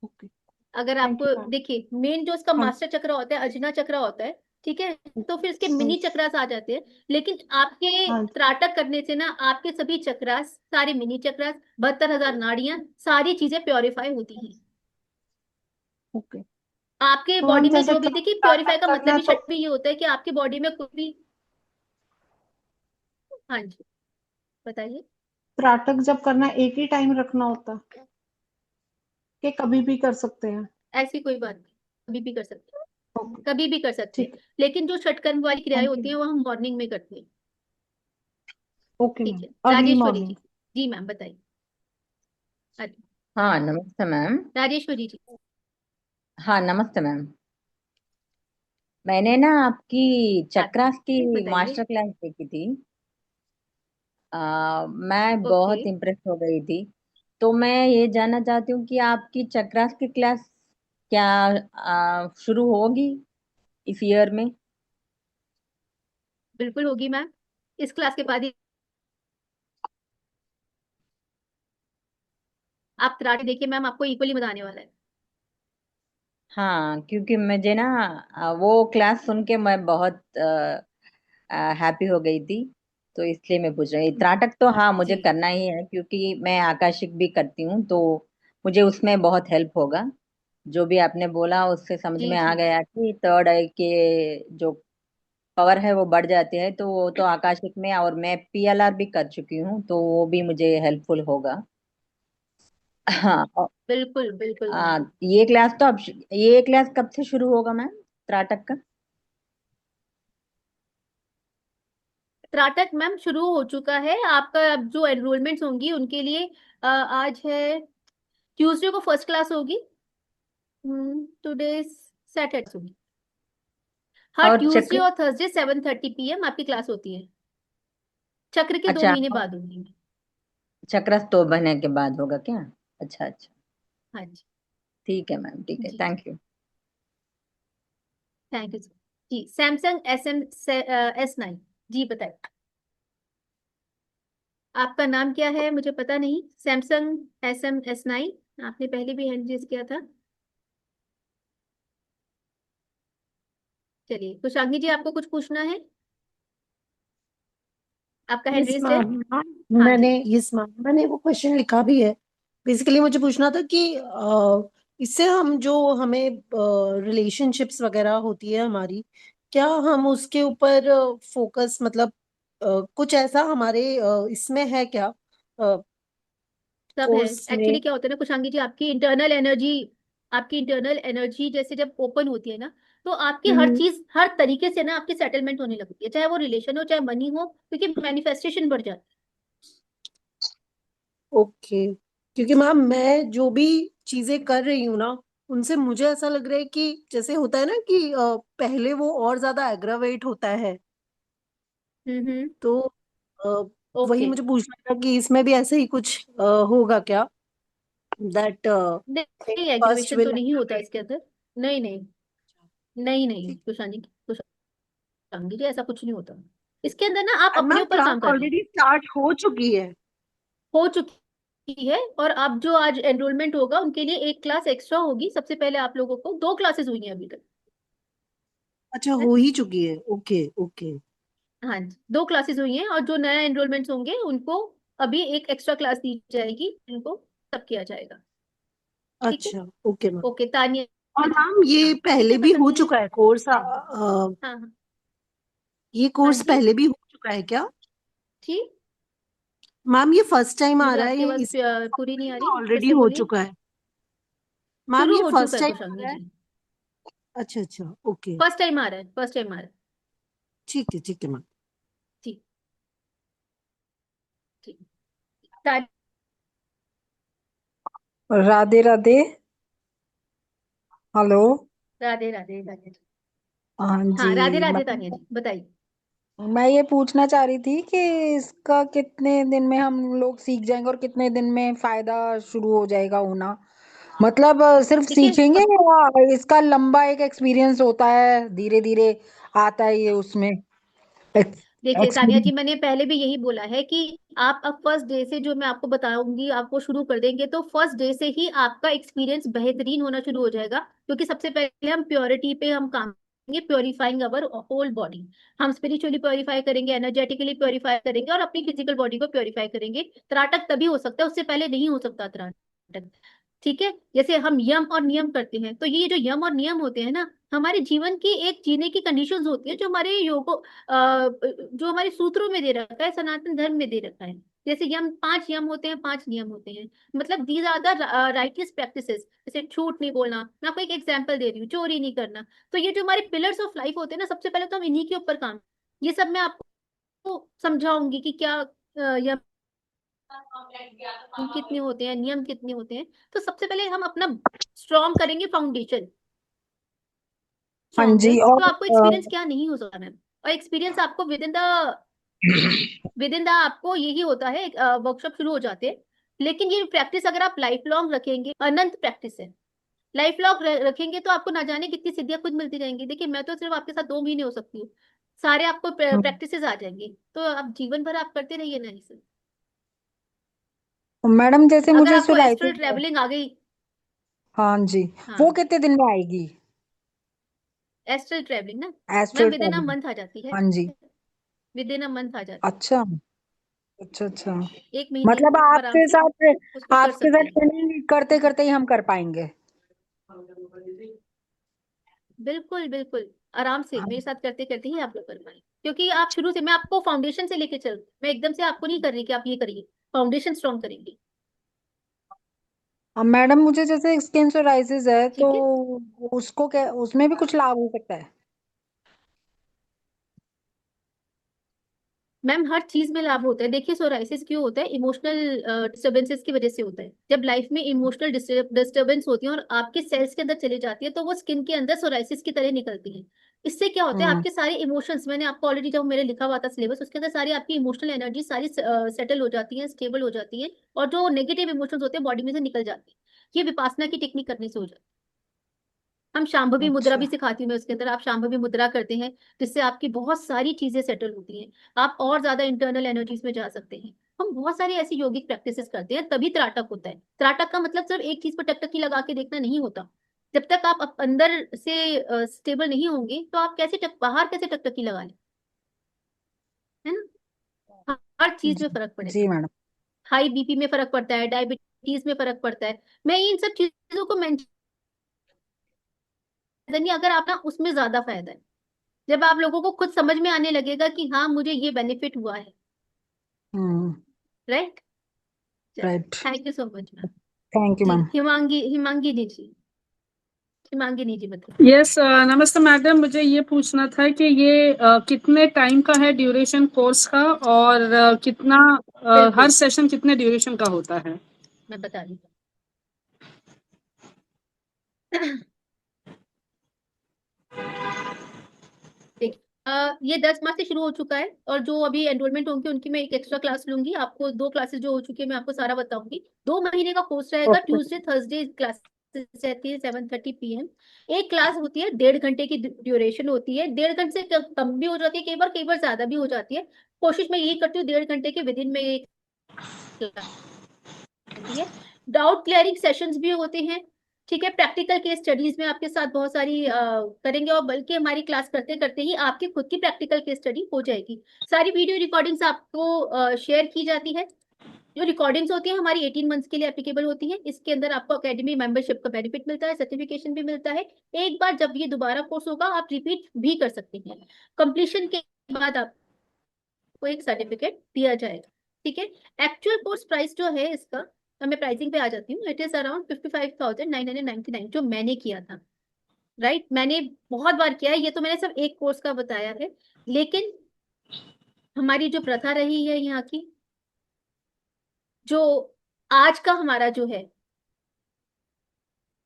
ओके, अगर थैंक आपको यू मैम। देखिए, मेन जो इसका हाँ मास्टर चक्र होता है अजना चक्र होता है, ठीक है। तो फिर इसके हम्म, मिनी चक्रास आ जाते हैं। लेकिन आपके हाँ त्राटक करने से ना आपके सभी चक्रास, सारे मिनी चक्रास, 72,000 नाड़ियां, सारी चीजें प्योरीफाई होती हैं। ओके। आपके तो मैम बॉडी में जैसे जो भी, देखिए प्योरीफाई त्राटक का करना मतलब है ही तो छठ में ये होता है कि आपकी बॉडी में कुछ भी। हाँ जी, बताइए। त्राटक जब करना है एक ही टाइम रखना होता है कि कभी भी कर सकते हैं? ऐसी कोई बात नहीं, कभी भी कर सकते हैं, ओके, कभी भी कर सकते हैं। ठीक है। लेकिन जो छठ कर्म वाली क्रियाएं थैंक यू होती हैं वो हम मॉर्निंग में करते हैं। ओके ठीक मैम, है, अर्ली राजेश्वरी मॉर्निंग। जी। जी मैम, बताइए। अरे, हाँ नमस्ते मैम। राजेश्वरी जी। हाँ नमस्ते मैम। मैंने ना आपकी चक्रास जी की बताइए। मास्टर क्लास देखी थी। मैं ओके। बहुत इम्प्रेस हो गई थी। तो मैं ये जानना चाहती हूँ कि आपकी चक्रास की क्लास क्या शुरू होगी इस ईयर में? बिल्कुल होगी मैम, इस क्लास के बाद ही आप तराटी देखिए मैम, आपको इक्वली मजा आने वाला है। हाँ क्योंकि मुझे ना वो क्लास सुन के मैं बहुत हैप्पी हो गई थी। तो इसलिए मैं पूछ रही हूँ, त्राटक तो हाँ मुझे जी करना ही है क्योंकि मैं आकाशिक भी करती हूँ। तो मुझे उसमें बहुत हेल्प होगा। जो भी आपने बोला उससे समझ जी में आ जी। गया कि थर्ड आई के जो पावर है वो बढ़ जाती है। तो वो तो आकाशिक में, और मैं पीएलआर भी कर चुकी हूँ तो वो भी मुझे हेल्पफुल होगा। हाँ बिल्कुल बिल्कुल मैम। ये क्लास तो अब ये क्लास कब से शुरू होगा मैम, त्राटक का? त्राटक मैम शुरू हो चुका है आपका। अब जो एनरोलमेंट्स होंगी उनके लिए आज है ट्यूसडे को फर्स्ट क्लास होगी। टुडे सैटरडे होगी। हाँ, और ट्यूसडे चक्र? और थर्सडे 7:30 PM आपकी क्लास होती है। चक्र के दो अच्छा, महीने बाद होगी। चक्रस तो बहने के बाद होगा क्या? अच्छा अच्छा, हाँ जी। ठीक है मैम, ठीक है, जी थैंक यू। थैंक यू जी। Samsung SM S9। जी बताइए, आपका नाम क्या है मुझे पता नहीं। सैमसंग SM S9, आपने पहले भी हैंड रेज किया था। चलिए कुशांगी जी, आपको कुछ पूछना है? आपका हैंड यस रेज है। मैम। हाँ मैंने जी। यस मैम मैंने वो क्वेश्चन लिखा भी है। बेसिकली मुझे पूछना था कि इससे हम जो हमें रिलेशनशिप्स वगैरह होती है हमारी, क्या हम उसके ऊपर फोकस मतलब कुछ ऐसा हमारे इसमें है क्या सब है। कोर्स में? एक्चुअली क्या होता है ना कुशांगी जी, आपकी इंटरनल एनर्जी जैसे जब ओपन होती है ना, तो आपकी हर हम्म। चीज हर तरीके से ना आपकी सेटलमेंट होने लगती है, चाहे वो रिलेशन हो चाहे मनी हो, क्योंकि मैनिफेस्टेशन बढ़ जाती ओके। क्योंकि मैम मैं जो भी चीजें कर रही हूँ ना, उनसे मुझे ऐसा लग रहा है कि जैसे होता है ना कि पहले वो और ज्यादा एग्रावेट होता है। है। तो अ, वही ओके। मुझे पूछना था कि इसमें भी ऐसे ही कुछ होगा क्या, दैट नहीं, फर्स्ट एग्रीवेशन तो विल नहीं होता एग्रावेट? इसके अंदर। नहीं नहीं, नहीं नहीं ठीक। कुशांगी जी ऐसा कुछ नहीं होता इसके अंदर ना। आप अपने मैम ऊपर क्लास काम कर रहे हैं। ऑलरेडी स्टार्ट हो चुकी है। हो चुकी है, और अब जो आज एनरोलमेंट होगा उनके लिए एक क्लास एक्स्ट्रा होगी। सबसे पहले आप लोगों को 2 क्लासेस हुई हैं अभी तक। अच्छा, हो ही चुकी है। Okay okay. हाँ जी, 2 क्लासेस हुई हैं, और जो नया एनरोलमेंट्स होंगे उनको अभी एक एक्स्ट्रा क्लास दी जाएगी, उनको सब किया जाएगा। ठीक है। अच्छा ओके मैम। ओके तानिया और जी। मैम ये हाँ ठीक पहले है भी हो प्रशांति जी। चुका है कोर्स? Thank you. हाँ हाँ। ये हाँ कोर्स जी। पहले भी हो चुका है क्या? जी, मैम ये फर्स्ट टाइम आ मुझे रहा है आपकी या आवाज इस पूरी नहीं आ रही, फिर ऑलरेडी से हो बोलिए। चुका है? मैम शुरू ये हो चुका फर्स्ट है टाइम आ कुशांगी रहा है? जी। अच्छा अच्छा, ओके। फर्स्ट टाइम आ रहा है, फर्स्ट टाइम आ रहा है। ठीक है मैम। ठीक। ठीक। ता- राधे राधे। हेलो। राधे राधे राधे। हाँ हाँ, राधे जी, राधे तानिया मतलब जी, बताइए। मैं ये पूछना चाह रही थी कि इसका कितने दिन में हम लोग सीख जाएंगे और कितने दिन में फायदा शुरू हो जाएगा होना। मतलब सिर्फ देखिए सीखेंगे या इसका लंबा एक एक्सपीरियंस होता है, धीरे धीरे आता है ये उसमें देखिए तानिया जी, एक्सपीरियंस? मैंने पहले भी यही बोला है कि आप अब फर्स्ट डे से जो मैं आपको बताऊंगी आपको शुरू कर देंगे, तो फर्स्ट डे से ही आपका एक्सपीरियंस बेहतरीन होना शुरू हो जाएगा। क्योंकि सबसे पहले हम प्योरिटी पे हम काम करेंगे, प्योरीफाइंग अवर होल बॉडी। हम स्पिरिचुअली प्योरीफाई करेंगे, एनर्जेटिकली प्योरीफाई करेंगे और अपनी फिजिकल बॉडी को प्योरीफाई करेंगे। त्राटक तभी हो सकता है, उससे पहले नहीं हो सकता त्राटक। ठीक है, जैसे हम यम और नियम करते हैं, तो ये जो यम और नियम होते हैं ना, हमारे जीवन की एक जीने की कंडीशंस होती है जो हमारे योगो जो हमारे सूत्रों में दे रखा है, सनातन धर्म में दे रखा है। जैसे यम, 5 यम होते हैं, 5 नियम होते हैं। मतलब these are the righteous practices. जैसे झूठ नहीं बोलना, मैं आपको एक एग्जांपल दे रही हूँ, चोरी नहीं करना। तो ये जो हमारे पिलर्स ऑफ लाइफ होते हैं ना, सबसे पहले तो हम इन्हीं के ऊपर काम, ये सब मैं आपको समझाऊंगी कि क्या यम कितने होते हैं, नियम कितने होते हैं। तो सबसे पहले हम अपना स्ट्रॉन्ग करेंगे फाउंडेशन, हाँ स्ट्रॉन्ग है, जी। तो आपको एक्सपीरियंस क्या नहीं हो सकता मैम। और एक्सपीरियंस आपको विद इन द आपको यही होता है, वर्कशॉप शुरू हो जाते हैं। लेकिन ये प्रैक्टिस अगर आप लाइफ लॉन्ग रखेंगे, अनंत प्रैक्टिस है, लाइफ लॉन्ग रखेंगे तो आपको ना जाने कितनी सिद्धियां खुद मिलती रहेंगी। देखिए मैं तो सिर्फ आपके साथ 2 महीने हो सकती हूँ, सारे आपको प्रैक्टिसेस आ जाएंगी, तो आप जीवन भर आप करते रहिए ना इसे। मैडम जैसे अगर मुझे आपको सोराइसिस एस्ट्रल है। ट्रेवलिंग आ गई, हाँ जी। वो हाँ, कितने दिन में आएगी? एस्ट्रल ट्रेवलिंग ना ma'am astral with in a travelling? Month आ जाती है, हाँ जी। विद इन अ मंथ आ जाती अच्छा अच्छा अच्छा। है, 1 महीने मतलब में आप आराम से उसको कर आपके सकते साथ हैं। ट्रेनिंग करते करते ही हम कर पाएंगे? बिल्कुल बिल्कुल, आराम से हाँ। मेरे साथ करते करते ही आप लोग कर पाएंगे। क्योंकि आप शुरू से, मैं आपको फाउंडेशन से लेके चल, मैं एकदम से आपको नहीं कर रही कि आप ये करिए, फाउंडेशन स्ट्रॉन्ग करेंगे। अब मैडम मुझे जैसे स्किन सोराइसिस है तो ठीक है उसको क्या, उसमें भी कुछ लाभ हो सकता है? मैम, हर चीज में लाभ होता है। देखिए सोराइसिस क्यों होता है, इमोशनल डिस्टर्बेंसेस की वजह से होता है। जब लाइफ में इमोशनल डिस्टर्बेंस होती है और आपके सेल्स के अंदर चली जाती है, तो वो स्किन के अंदर सोराइसिस की तरह निकलती है। इससे क्या होता है, हम्म। आपके सारे इमोशंस, मैंने आपको ऑलरेडी जब मेरे लिखा हुआ था सिलेबस, उसके अंदर सारी आपकी इमोशनल एनर्जी सारी सेटल हो जाती है, स्टेबल हो जाती है। और जो नेगेटिव इमोशंस होते हैं बॉडी में से निकल जाते हैं। ये विपासना की टेक्निक करने से हो जाता है। हम शांभवी मुद्रा अच्छा। भी सिखाती हूँ मैं उसके अंदर, आप शांभवी मुद्रा करते हैं, जिससे आपकी बहुत सारी चीजें सेटल होती हैं। आप और ज्यादा इंटरनल एनर्जीज में जा सकते हैं। हम बहुत सारी ऐसी योगिक प्रैक्टिसेस करते हैं, तभी त्राटक होता है। त्राटक का मतलब सिर्फ एक चीज पर टकटकी लगा के देखना नहीं होता। जब तक आप अंदर से स्टेबल नहीं होंगे, तो आप कैसे बाहर कैसे टकटकी लगा लें, है ना। हर चीज में जी फर्क पड़ेगा। जी मैडम। हाई बीपी में फर्क पड़ता है, डायबिटीज में फर्क पड़ता है। मैं इन सब चीजों को मेंशन नहीं, अगर आप ना, उसमें ज्यादा फायदा है। जब आप लोगों को खुद समझ में आने लगेगा कि हाँ मुझे ये बेनिफिट हुआ है। हम्म। राइट। चलिए, right. Thank you so much ma'am. Thank you जी, मैम। हिमांगी जी बताइए। यस, नमस्ते मैडम। मुझे ये पूछना था कि ये कितने टाइम का है ड्यूरेशन कोर्स का, और कितना हर बिल्कुल, सेशन कितने ड्यूरेशन का होता है? मैं बता रही हूँ। देखिए, ये 10 मार्च से शुरू हो चुका है, और जो अभी एनरोलमेंट होंगे उनकी मैं एक एक्स्ट्रा क्लास लूंगी। आपको 2 क्लासेस जो हो चुकी है मैं आपको सारा बताऊंगी। 2 महीने का कोर्स रहेगा, ओके। ट्यूसडे थर्सडे क्लासेस रहती है 7:30 PM। एक क्लास होती है 1.5 घंटे की, ड्यूरेशन होती है। 1.5 घंटे से कम भी हो जाती है, कई बार ज्यादा भी हो जाती है। कोशिश मैं यही करती हूँ 1.5 घंटे के विद इन में एक होती है। डाउट क्लियरिंग सेशंस भी होते हैं। ठीक है, प्रैक्टिकल केस स्टडीज में आपके साथ बहुत सारी करेंगे, और बल्कि हमारी क्लास करते करते ही आपकी खुद की प्रैक्टिकल केस स्टडी हो जाएगी। सारी वीडियो रिकॉर्डिंग्स आपको शेयर की जाती है। जो रिकॉर्डिंग्स होती है हमारी 18 मंथ्स के लिए एप्लीकेबल होती है। इसके अंदर आपको अकेडमी मेंबरशिप का बेनिफिट मिलता है, सर्टिफिकेशन भी मिलता है। एक बार जब ये दोबारा कोर्स होगा, आप रिपीट भी कर सकते हैं। कंप्लीशन के बाद आपको एक सर्टिफिकेट दिया जाएगा। ठीक है, एक्चुअल कोर्स प्राइस जो है इसका, मैं प्राइसिंग पे आ जाती हूँ। इट इज अराउंड 55,999 जो मैंने किया था। राइट, मैंने बहुत बार किया है, ये तो मैंने सिर्फ एक कोर्स का बताया है। लेकिन हमारी जो प्रथा रही है यहाँ की, जो आज का हमारा जो है,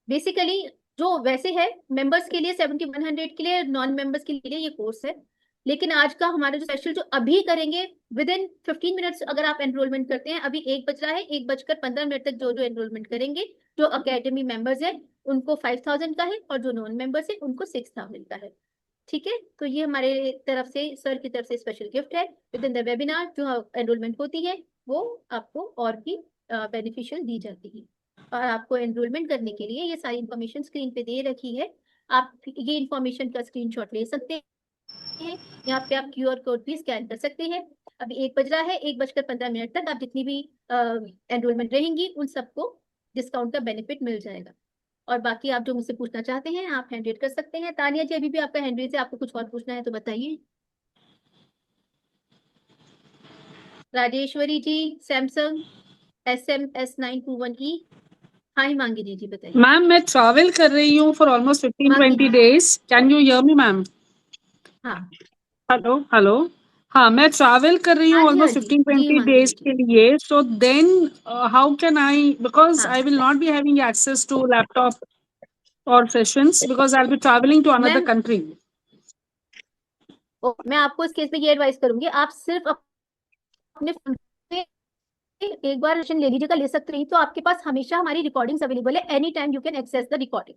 बेसिकली जो वैसे है मेंबर्स के लिए 7100 के लिए, नॉन मेंबर्स के लिए ये कोर्स है। लेकिन आज का हमारा जो सेशन जो अभी करेंगे विद इन 15 मिनट्स, अगर आप एनरोलमेंट करते हैं, अभी 1 बज रहा है, 1 बजकर 15 मिनट तक जो जो एनरोलमेंट करेंगे, जो अकेडमी मेंबर्स है उनको 5000 का है, और जो नॉन मेंबर्स है उनको 6000 का है। ठीक है, तो ये हमारे तरफ से, सर की तरफ से स्पेशल गिफ्ट है विद इन द वेबिनार। जो एनरोलमेंट होती है वो आपको और भी बेनिफिशियल दी जाती है। और आपको एनरोलमेंट करने के लिए ये सारी इंफॉर्मेशन स्क्रीन पे दे रखी है, आप ये इंफॉर्मेशन का स्क्रीनशॉट ले सकते हैं। यहाँ पे आप QR कोड भी स्कैन कर सकते हैं। अभी 1 बज रहा है, 1 बजकर 15 मिनट तक आप जितनी भी एनरोलमेंट रहेंगी उन सबको डिस्काउंट का बेनिफिट मिल जाएगा। और बाकी आप जो मुझसे पूछना चाहते हैं आप हैंड रेज कर सकते हैं। तानिया जी, अभी भी आपका हैंड रेज है, आपको कुछ और पूछना है तो बताइए। राजेश्वरी जी, सैमसंग SMS921E। हाँ हिमांगी जी बताइए। मैम मैं ट्रैवल कर रही हूँ for almost 15-20 Himangi days. Can you hear me ma'am? हाँ हेलो हेलो। हाँ मैं ट्रैवल कर रही हूँ हाँ ऑलमोस्ट जी 15-20 हिमांगी days जी। के लिए. So then how can I, because हाँ I will not be having access to laptop और sessions because I will be travelling to another ma'am country. मैं आपको इस केस में ये एडवाइस करूंगी, आप सिर्फ अपने फोन पे एक बार सेशन ले लीजिएगा, ले सकते नहीं तो आपके पास हमेशा हमारी रिकॉर्डिंग्स अवेलेबल है, any time you can access the recording.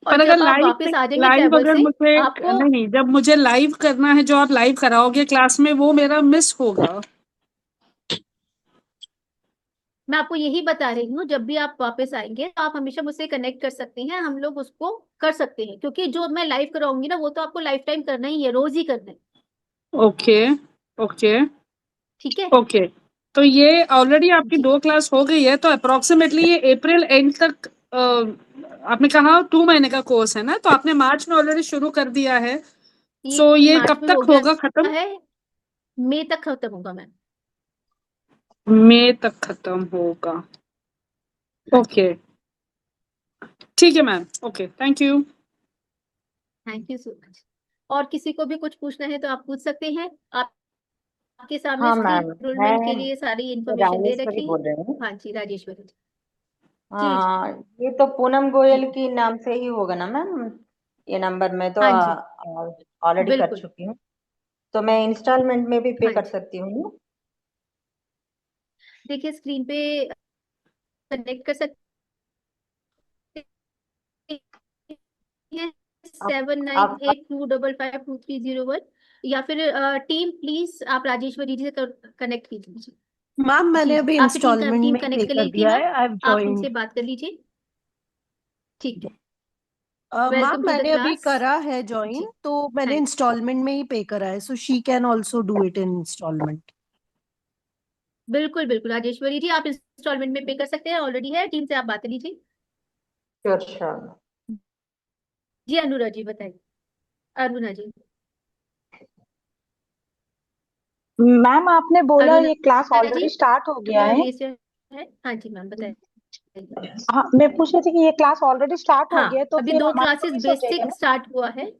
और पर अगर जब आप वापस आ जाएंगे लाइव ट्रैवल अगर से मुझे आपको, नहीं, जब मुझे लाइव करना है, जो आप लाइव कराओगे क्लास में, वो मेरा मिस होगा. मैं आपको यही बता रही हूँ, जब भी आप वापस आएंगे तो आप हमेशा मुझसे कनेक्ट कर सकते हैं, हम लोग उसको कर सकते हैं। क्योंकि जो मैं लाइव कराऊंगी ना वो तो आपको लाइफ टाइम करना ही है, रोज ही करना है। ओके ओके ठीक है ओके. तो ये ऑलरेडी आपकी जी। 2 क्लास हो गई है, तो अप्रोक्सीमेटली ये अप्रैल एंड तक आपने कहा 2 महीने का कोर्स है ना, तो आपने मार्च में ऑलरेडी शुरू कर दिया है. सो ये ये मार्च कब में हो तक गया होगा खत्म? है, मई तक खत्म होगा मैम। मई तक खत्म होगा. हाँ जी, ओके ठीक है ma'am. Okay thank you. Thank you so much. और किसी को भी कुछ पूछना है तो आप पूछ सकते हैं। आपके सामने हाँ स्क्रीन मैम, एनरोलमेंट के मैं लिए सारी इंफॉर्मेशन दे राजेश्वरी रखी है। बोल रही हूँ। हाँ जी राजेश्वरी जी। जी जी हाँ, ये तो पूनम गोयल जी। की नाम से ही होगा ना मैम? ये नंबर मैं तो हाँ जी ऑलरेडी कर बिल्कुल। चुकी हूँ, तो मैं इंस्टॉलमेंट में भी पे हाँ कर जी, सकती हूँ। देखिए स्क्रीन पे कनेक्ट कर सकते हैं आप 7982552301, या फिर टीम प्लीज आप राजेश्वरी जी से कनेक्ट कीजिए। मैम मैंने जी जी, अभी आपकी टीम इंस्टॉलमेंट टीम में ही पे कनेक्ट कर कर ली थी दिया मैम, है, आई हैव आप उनसे जॉइंड। बात कर लीजिए। ठीक है, मैम वेलकम टू द मैंने अभी क्लास। करा है ज्वाइन, जी तो मैंने थैंक, इंस्टॉलमेंट में ही पे करा है, so she can also do it in installment. बिल्कुल बिल्कुल राजेश्वरी जी, आप इंस्टॉलमेंट में पे कर सकते हैं, ऑलरेडी है, टीम से आप बात कर लीजिए। Sure sure. जी अनुरा जी बताइए। अरुणा जी, मैम आपने बोला ये class Aruna ji already start हो गया है। रेस है। हाँ जी मैम बताइए। हाँ, मैं पूछ रही थी कि ये क्लास ऑलरेडी स्टार्ट हो हाँ गया है, तो अभी फिर 2 हमारा तो क्लासेस मिस हो जाएगा बेसिक ना। स्टार्ट हुआ है।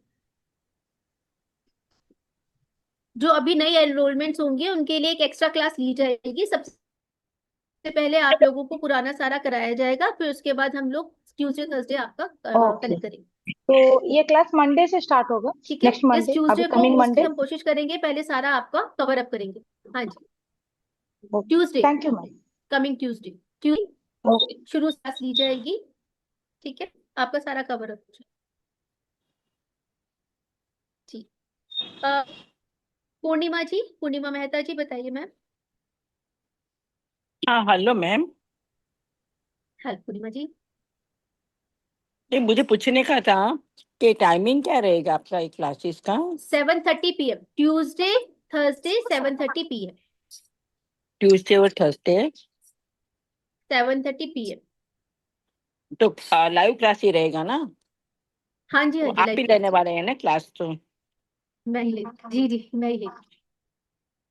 जो अभी नई एनरोलमेंट्स होंगे उनके लिए एक एक्स्ट्रा क्लास ली जाएगी। सबसे पहले आप लोगों को पुराना सारा कराया जाएगा, फिर उसके बाद हम लोग ट्यूसडे थर्सडे आपका ओके, कनेक्ट करेंगे। तो ये क्लास मंडे से स्टार्ट होगा, ठीक है, नेक्स्ट इस मंडे, अभी ट्यूसडे को कमिंग उसकी मंडे। हम कोशिश करेंगे पहले सारा आपका कवर अप करेंगे। हाँ जी okay, Tuesday, thank you ma'am. Coming Tuesday Tuesday okay, शुरू क्लास ली जाएगी। ठीक है, आपका सारा कवर अप हो जाएगा। जी पूर्णिमा जी, पूर्णिमा मेहता जी बताइए मैम। हाँ हेलो मैम। हेल्प पूर्णिमा जी। ये मुझे पूछने का था कि टाइमिंग क्या रहेगा आपका ये क्लासेस का? 7:30 PM Tuesday Thursday 7:30 PM। Tuesday और थर्सडे 7:30 PM। तो लाइव क्लास ही रहेगा ना? हाँ जी तो हाँ जी आप लाइव ही क्लास लेने है। वाले हैं ना क्लास? तो मैं ही ले, जी जी मैं ही ले।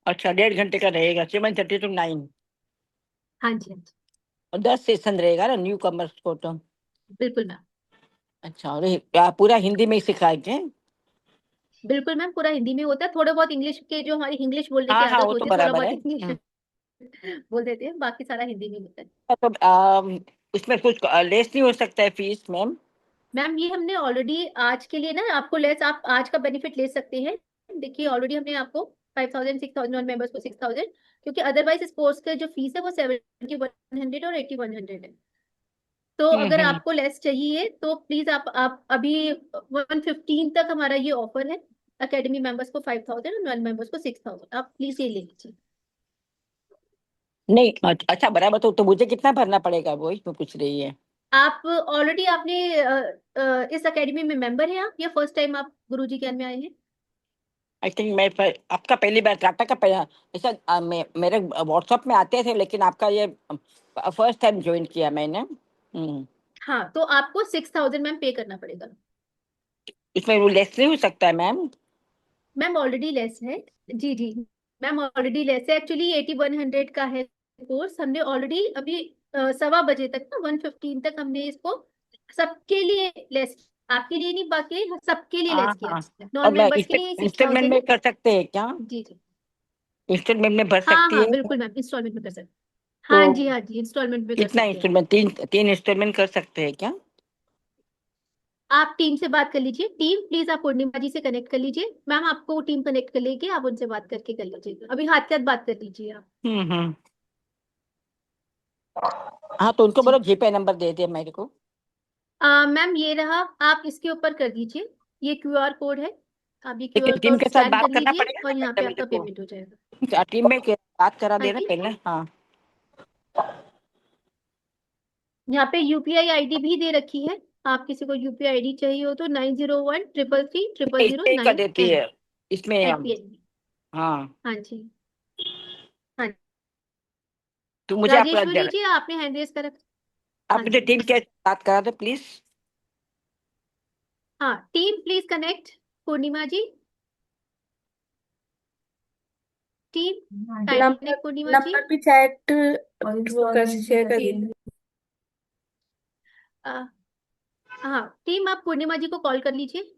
अच्छा, 1.5 घंटे का रहेगा, 7:30 to 9, हाँ जी हाँ जी और 10 सेशन रहेगा ना न्यू कमर्स को तो? बिल्कुल मैम। अच्छा, और पूरा हिंदी में ही सिखाएंगे? बिल्कुल मैम, पूरा हिंदी में होता है, थोड़ा बहुत इंग्लिश के जो हमारी इंग्लिश बोलने की हाँ हाँ, आदत वो तो होती है, थोड़ा बराबर बहुत है। इंग्लिश बोल देते हैं, बाकी सारा हिंदी में होता है। तो उसमें कुछ लेस नहीं हो सकता है फीस मैम? मैम ये हमने ऑलरेडी आज के लिए ना आपको लेस, आप आज का बेनिफिट ले सकते हैं। देखिए ऑलरेडी हमने आपको 5000 6000 नॉन मेंबर्स को 6000, क्योंकि अदरवाइज इस कोर्स का जो फीस है वो 7100 और 8100 है। तो अगर हम्म। आपको लेस चाहिए तो प्लीज आप अभी 115 तक हमारा ये ऑफर है। एकेडमी मेंबर्स को 5000 और नॉन मेंबर्स को 6000, आप प्लीज ये ले लीजिए। नहीं अच्छा बराबर, तो मुझे कितना भरना पड़ेगा वही तो पूछ रही है। आप ऑलरेडी आपने इस एकेडमी में मेंबर हैं आप, या फर्स्ट टाइम आप गुरुजी ज्ञान में आए हैं? आई थिंक मैं आपका पहली बार टाटा का ऐसा मेरे व्हाट्सएप में आते थे, लेकिन आपका ये फर्स्ट टाइम ज्वाइन किया मैंने। हाँ, तो आपको 6000 मैम पे करना पड़ेगा। इसमें वो लेस नहीं हो सकता है मैम? मैम ऑलरेडी लेस है। जी जी, मैम ऑलरेडी लेस है। एक्चुअली 8100 का है कोर्स। हमने ऑलरेडी अभी 1:15 तक ना 115 तक हमने इसको सबके लिए लेस, आपके लिए नहीं, बाकी सबके लिए हाँ लेस किया। हाँ। नॉन और मैं मेंबर्स के लिए इंस्टॉलमेंट 6000 में है। कर सकते हैं क्या? जी जी, इंस्टॉलमेंट में भर हाँ सकती हाँ है? बिल्कुल मैम, इंस्टॉलमेंट में कर सकते हैं। हाँ जी तो हाँ जी, इंस्टॉलमेंट में कर कितना सकते हैं। इंस्टॉलमेंट? तीन इंस्टॉलमेंट कर सकते हैं क्या? आप टीम से बात कर लीजिए। टीम प्लीज आप पूर्णिमा जी से कनेक्ट कर लीजिए। मैम आपको टीम कनेक्ट कर लेगी, आप उनसे बात करके कर लीजिएगा। अभी हाथ के हाथ बात कर लीजिए आप। हम्म। हाँ तो उनको जी बोलो जीपे नंबर दे दे मेरे को। मैम ये रहा, आप इसके ऊपर कर दीजिए। ये क्यूआर कोड है, आप ये लेकिन क्यूआर टीम कोड के साथ स्कैन कर बात करना लीजिए पड़ेगा और ना यहाँ पहले पे मेरे आपका को। पेमेंट हो जाएगा। टीम में बात करा हाँ देना जी, पहले। हाँ यहाँ पे यूपीआई आईडी भी दे रखी है। आप किसी को यूपीआई आईडी चाहिए हो तो 9013330009 इसमें कर देती है इसमें एसबीआई। हाँ हाँ जी, हाँ। तो मुझे आप राजेश्वरी जी आपने हैंड रेस कर रखा। आप हाँ मुझे जी, टीम के साथ बात करा दो प्लीज। हाँ team please connect. Purnima ji, team number connect Purnima ji. Number भी चैट कर शेयर करिए। अ, हाँ टीम, आप पूर्णिमा जी को कॉल कर लीजिए।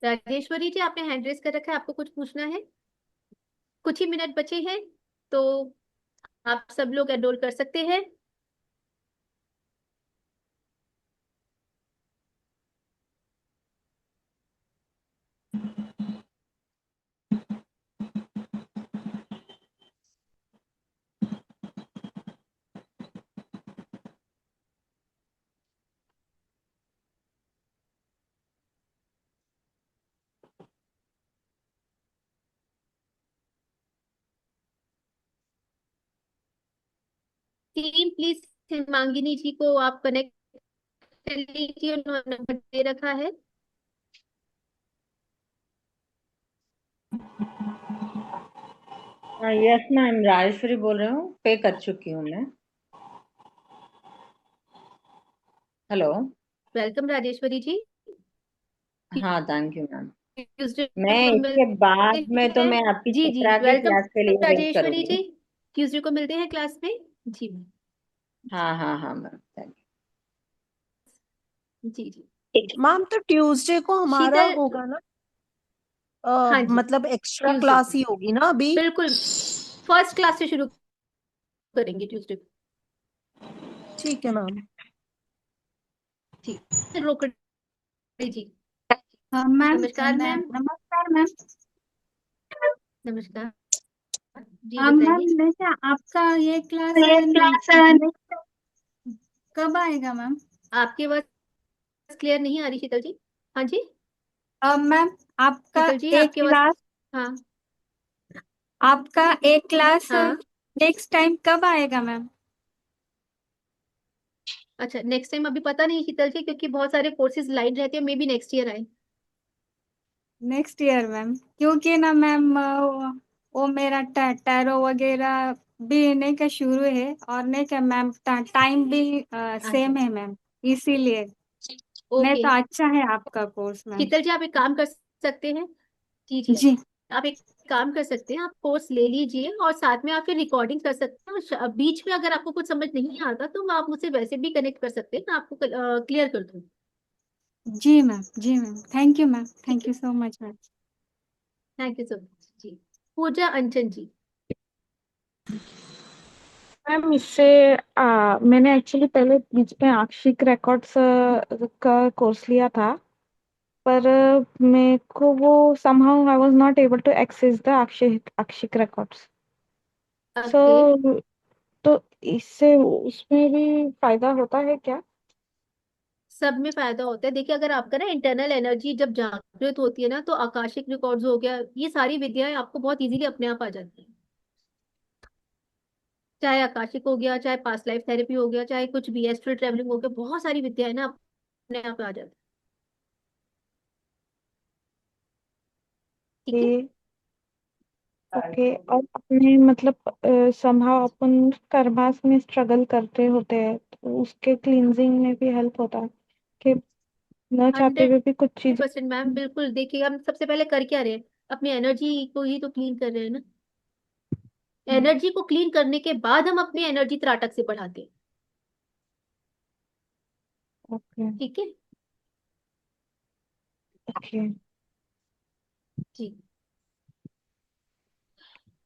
राजेश्वरी जी आपने हैंड रेस कर रखा है, आपको कुछ पूछना है? कुछ ही मिनट बचे हैं, तो आप सब लोग एनरोल कर सकते हैं। टीम प्लीज हिमांगिनी जी को आप कनेक्ट कर लीजिए, उन्होंने नंबर दे रखा है। यस मैम, राजेश्वरी बोल रही हूँ, पे कर चुकी हूँ मैं। हेलो। वेलकम राजेश्वरी जी। हाँ थैंक यू मैम। ट्यूसडे मैं को इसके बाद मिलते में तो हैं। मैं आपकी जी जी, चित्रा के वेलकम क्लास के लिए वेट राजेश्वरी करूंगी। जी। ट्यूसडे को मिलते हैं क्लास में। जी मैम। हाँ हाँ हाँ मैम, थैंक जी जी, मैम तो ट्यूसडे को हमारा शीतल। होगा ना? हाँ जी, मतलब एक्स्ट्रा ट्यूसडे क्लास को ही होगी ना अभी? बिल्कुल फर्स्ट क्लास से शुरू करेंगे ट्यूसडे को। ठीक है मैम। ठीक, रोकड़ी जी। हाँ मैम, नमस्कार मैम। नमस्कार मैम। नमस्कार जी, हाँ मैम, बताइए। वैसे आपका ये क्लास ये क्लास कब आएगा मैम? आपकी आवाज क्लियर नहीं आ रही शीतल जी। हाँ जी, मैम आपका शीतल जी एक आपकी आवाज। क्लास हाँ आपका एक क्लास हाँ, नेक्स्ट टाइम कब आएगा मैम? अच्छा नेक्स्ट टाइम अभी पता नहीं शीतल जी, क्योंकि बहुत सारे कोर्सेज लाइन रहते हैं, मे बी नेक्स्ट ईयर आए। नेक्स्ट ईयर मैम, क्योंकि ना मैम वो मेरा टैरो वगैरह भी नहीं का शुरू है, और नहीं क्या मैम टाइम भी सेम है मैम, इसीलिए नहीं ओके तो अच्छा है आपका कोर्स मैम। शीतल जी, आप एक काम कर सकते हैं। जी जी, जी आप एक काम कर सकते हैं, आप कोर्स ले लीजिए और साथ में आप फिर रिकॉर्डिंग कर सकते हैं, और बीच में अगर आपको कुछ समझ नहीं आता तो आप मुझसे वैसे भी कनेक्ट कर सकते हैं, मैं आपको क्लियर कर दूँ। जी मैम, जी मैम, थैंक यू मैम, ठीक थैंक है, you so much ma'am. Thank you so much जी। पूजा अंचन जी। मैम इससे मैंने एक्चुअली पहले बीच में आंशिक रिकॉर्ड्स का कोर्स लिया था, पर मेरे को वो somehow I was not able to access the आंशिक रिकॉर्ड्स। ओके, सो तो इससे उसमें भी फायदा होता है क्या? सब में फायदा होता है। देखिए, अगर आपका ना इंटरनल एनर्जी जब जागृत होती है ना, तो आकाशिक रिकॉर्ड्स हो गया, ये सारी विद्याएं आपको बहुत इजीली अपने आप आ जाती है। चाहे आकाशिक हो गया, चाहे पास्ट लाइफ थेरेपी हो गया, चाहे कुछ भी एस्ट्रल ट्रेवलिंग हो गया, बहुत सारी विद्याएं ना अपने आप आ जाती है। ठीक है। ये ओके। और अपने मतलब somehow अपन कर्मास में स्ट्रगल करते होते हैं, तो उसके क्लींजिंग में भी हेल्प होता है कि न चाहते हंड्रेड हुए भी कुछ चीजें। परसेंट मैम, बिल्कुल। देखिए, हम सबसे पहले कर क्या रहे हैं, अपनी एनर्जी को ही तो क्लीन कर रहे हैं ना। एनर्जी को क्लीन करने के बाद हम अपनी एनर्जी त्राटक से बढ़ाते हैं। ओके ठीक है ओके। जी।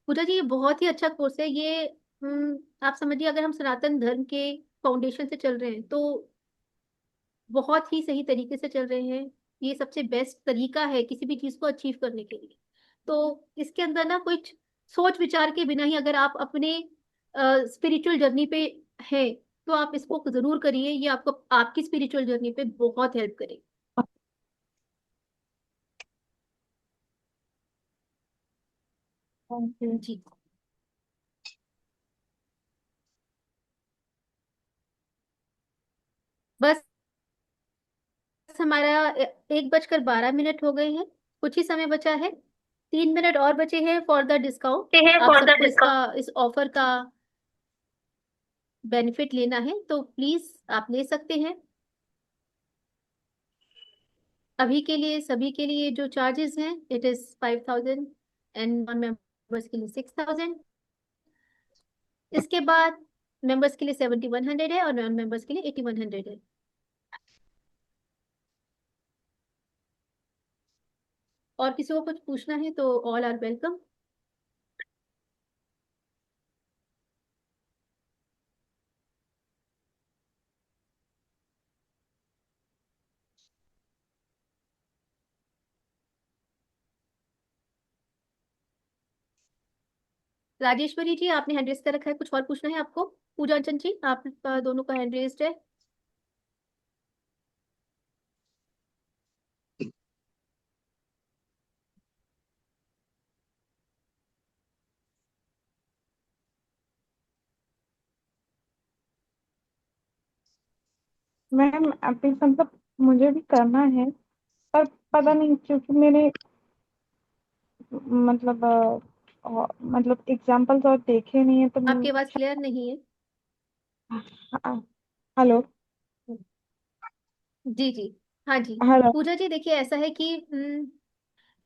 पूजा जी, ये बहुत ही अच्छा कोर्स है ये। आप समझिए, अगर हम सनातन धर्म के फाउंडेशन से चल रहे हैं तो बहुत ही सही तरीके से चल रहे हैं। ये सबसे बेस्ट तरीका है किसी भी चीज को अचीव करने के लिए। तो इसके अंदर ना कुछ सोच विचार के बिना ही अगर आप अपने स्पिरिचुअल जर्नी पे हैं, तो आप इसको जरूर करिए। ये आपको आपकी स्पिरिचुअल जर्नी पे बहुत हेल्प करेगी। Thank you. जी। बस हमारा 1:12 हो गए हैं। कुछ ही समय बचा है, 3 मिनट और बचे हैं फॉर द डिस्काउंट। आप for the सबको इसका, discount. इस ऑफर का बेनिफिट लेना है तो प्लीज आप ले सकते हैं। अभी के लिए सभी के लिए जो चार्जेस हैं, it is 5,000 and non members के लिए 6,000। इसके बाद मेंबर्स के लिए 7,100 है और नॉन मेंबर्स के लिए 8,100 है। और किसी को कुछ पूछना है तो ऑल आर वेलकम। राजेश्वरी जी, आपने हैंड रेस कर रखा है, कुछ और पूछना है आपको? पूजा अंचन जी, आप दोनों का हैंड रेस्ड है। मैम अभी मतलब मुझे भी करना है, पर पता जी, नहीं क्योंकि मैंने मतलब मतलब एग्जाम्पल्स और देखे नहीं है तो आपकी आवाज क्लियर नहीं है। हेलो। जी जी, हाँ जी। हेलो। पूजा जी, देखिए ऐसा है कि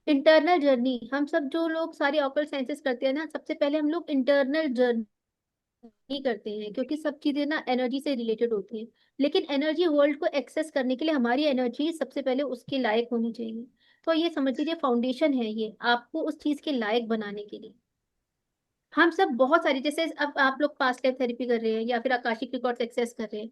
इंटरनल जर्नी, हम सब जो लोग सारे ऑकल्ट साइंसेस करते हैं ना, सबसे पहले हम लोग इंटरनल जर्नी करते हैं, क्योंकि सब चीजें ना एनर्जी से रिलेटेड होती हैं। लेकिन एनर्जी वर्ल्ड को एक्सेस करने के लिए हमारी एनर्जी सबसे पहले उसके लायक होनी चाहिए। तो ये समझ लीजिए फाउंडेशन है ये आपको उस चीज के लायक बनाने के लिए। हम सब बहुत सारी, जैसे अब आप लोग पास्ट लाइफ थेरेपी कर रहे हैं या फिर आकाशिक रिकॉर्ड्स एक्सेस कर रहे हैं,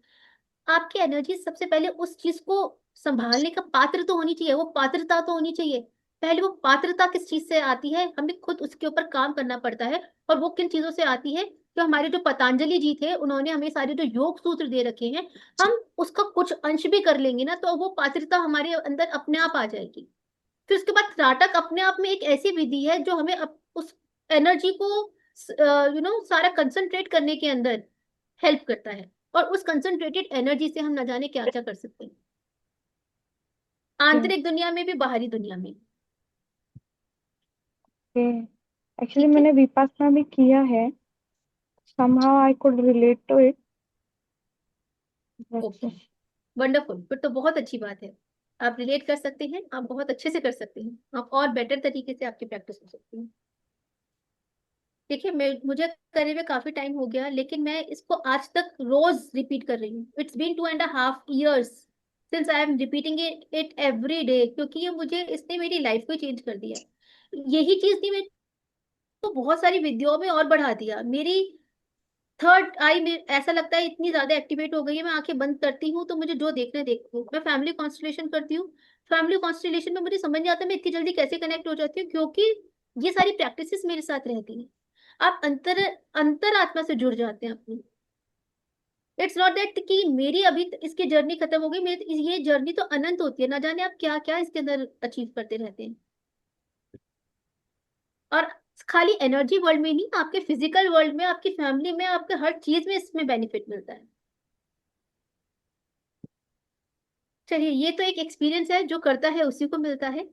आपकी एनर्जी सबसे पहले उस चीज को संभालने का पात्र तो होनी चाहिए, वो पात्रता तो होनी चाहिए। पहले वो पात्रता किस चीज से आती है, हमें खुद उसके ऊपर काम करना पड़ता है। और वो किन चीजों से आती है? जो हमारे जो पतंजलि जी थे, उन्होंने हमें सारे जो योग सूत्र दे रखे हैं, हम उसका कुछ अंश भी कर लेंगे ना, तो वो पात्रता हमारे अंदर अपने आप आ जाएगी। फिर उसके बाद त्राटक अपने आप में एक ऐसी विधि है जो हमें उस एनर्जी को सारा कंसंट्रेट करने के अंदर हेल्प करता है। और उस कंसंट्रेटेड एनर्जी से हम न जाने क्या क्या कर सकते हैं, आंतरिक दुनिया में भी, बाहरी दुनिया में। ओके एक्चुअली ठीक है, मैंने विपासना भी किया है, somehow I could relate to it. Okay, wonderful, फिर तो बहुत अच्छी बात है। आप रिलेट कर सकते हैं, आप बहुत अच्छे से कर सकते हैं, आप और बेटर तरीके से आपकी प्रैक्टिस हो सकती है। देखिए, मुझे करे हुए काफी टाइम हो गया, लेकिन मैं इसको आज तक रोज रिपीट कर रही हूँ। It's been 2.5 years since I am repeating it every day, क्योंकि ये मुझे इसने मेरी लाइफ को चेंज कर दिया। यही चीज नहीं, मेरे को बहुत सारी विद्याओं में और बढ़ा दिया। मेरी थर्ड आई में ऐसा लगता है इतनी ज्यादा एक्टिवेट हो गई है, मैं आंखें बंद करती हूँ तो मुझे जो देखना है देखती हूँ। मैं फैमिली कॉन्स्टलेशन करती हूँ, फैमिली कॉन्स्टलेशन में मुझे समझ नहीं आता मैं इतनी जल्दी कैसे कनेक्ट हो जाती हूँ, क्योंकि ये सारी प्रैक्टिसेस मेरे साथ रहती हैं। आप अंतर आत्मा से जुड़ जाते हैं अपनी। इट्स नॉट दैट कि मेरी अभी इसकी जर्नी खत्म हो गई, मेरी ये जर्नी तो अनंत होती है, ना जाने आप क्या क्या इसके अंदर अचीव करते रहते हैं। और खाली एनर्जी वर्ल्ड में नहीं, आपके फिजिकल वर्ल्ड में, आपकी फैमिली में, आपके हर चीज में इसमें बेनिफिट मिलता है। चलिए, ये तो एक एक्सपीरियंस है, जो करता है उसी को मिलता है,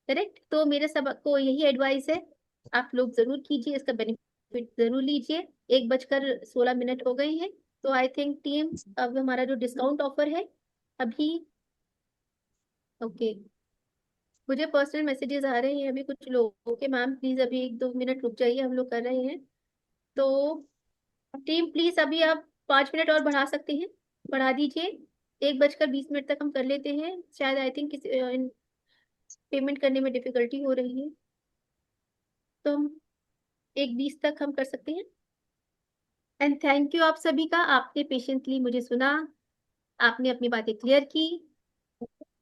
करेक्ट। तो मेरे सबको यही एडवाइस है, आप लोग जरूर कीजिए, इसका बेनिफिट जरूर लीजिए। 1:16 हो गए हैं, तो आई थिंक टीम, अब हमारा जो डिस्काउंट ऑफर है अभी, ओके, मुझे पर्सनल मैसेजेस आ रहे हैं अभी कुछ लोगों के, मैम प्लीज अभी 1-2 मिनट रुक जाइए, हम लोग कर रहे हैं। तो टीम प्लीज अभी आप 5 मिनट और बढ़ा सकते हैं, बढ़ा दीजिए। 1:20 तक हम कर लेते हैं, शायद आई थिंक पेमेंट करने में डिफिकल्टी हो रही है, तो हम 1:20 तक हम कर सकते हैं। एंड थैंक यू आप सभी का, आपने पेशेंटली मुझे सुना, आपने अपनी बातें क्लियर की,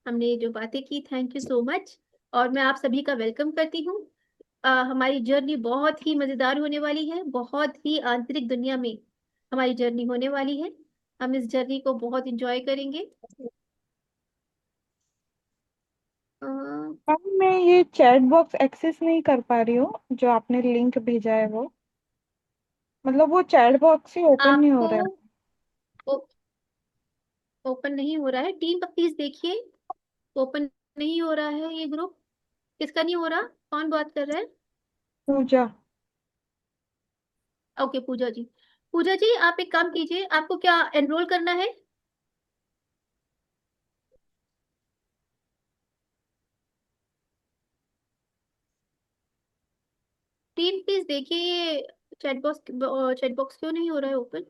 हमने जो बातें की, थैंक यू सो मच। और मैं आप सभी का वेलकम करती हूँ। हमारी जर्नी बहुत ही मजेदार होने वाली है, बहुत ही आंतरिक दुनिया में हमारी जर्नी होने वाली है। हम इस जर्नी को बहुत इंजॉय करेंगे। अ, मैम मैं ये चैट बॉक्स एक्सेस नहीं कर पा रही हूँ, जो आपने लिंक भेजा है वो, मतलब वो चैट बॉक्स ही ओपन नहीं हो आपको रहा है। ओपन नहीं हो रहा है? टीम का प्लीज देखिए, ओपन नहीं हो रहा है ये ग्रुप। किसका नहीं हो रहा? कौन बात कर रहा है? पूजा। ओके, पूजा जी। पूजा जी, आप एक काम कीजिए, आपको क्या एनरोल करना है? टीम प्लीज देखिए, ये चैट बॉक्स क्यों नहीं हो रहा है ओपन?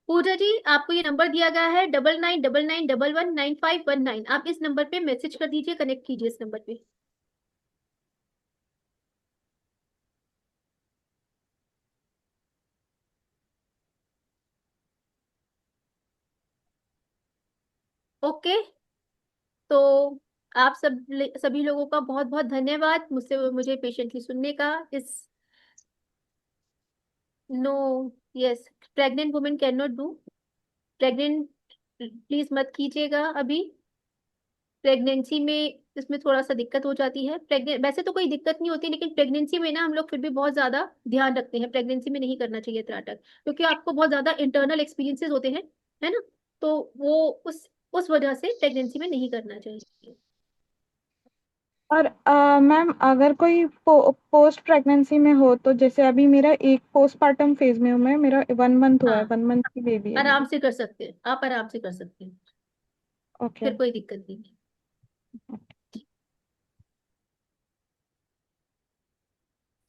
पूजा जी, आपको ये नंबर दिया गया है 9999119519, आप इस नंबर पे मैसेज कर दीजिए, कनेक्ट कीजिए इस नंबर पे। ओके, तो आप सभी लोगों का बहुत बहुत धन्यवाद मुझे पेशेंटली सुनने का। इस no, yes, pregnant women can not do, pregnant please मत कीजिएगा अभी। प्रेगनेंसी में इसमें थोड़ा सा दिक्कत हो जाती है। प्रेगनेंट वैसे तो कोई दिक्कत नहीं होती, लेकिन प्रेगनेंसी में ना हम लोग फिर भी बहुत ज्यादा ध्यान रखते हैं। प्रेगनेंसी में नहीं करना चाहिए त्राटक, क्योंकि आपको बहुत ज्यादा इंटरनल एक्सपीरियंसेस होते हैं, है ना, तो वो उस वजह से प्रेगनेंसी में नहीं करना चाहिए। और मैम अगर कोई पोस्ट प्रेगनेंसी में हो, तो जैसे अभी मेरा एक पोस्टपार्टम फेज में हूँ मैं, मेरा 1 मंथ हुआ है, हाँ, 1 मंथ की बेबी है आराम मेरी। से कर सकते हैं, आप आराम से कर सकते हैं, ओके। फिर कोई दिक्कत नहीं है।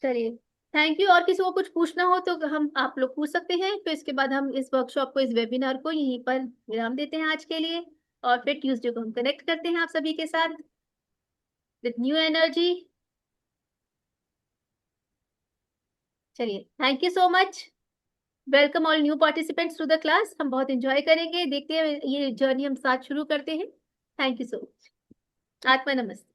चलिए, थैंक यू। और किसी को कुछ पूछना हो तो हम आप लोग पूछ सकते हैं, तो इसके बाद हम इस वर्कशॉप को, इस वेबिनार को यहीं पर विराम देते हैं आज के लिए, और फिर ट्यूसडे को हम कनेक्ट करते हैं आप सभी के साथ विद न्यू एनर्जी। चलिए, thank you so much, welcome all new participants to the class. हम बहुत एंजॉय करेंगे, देखते हैं ये जर्नी हम साथ शुरू करते हैं। थैंक यू सो मच, आत्मा नमस्ते।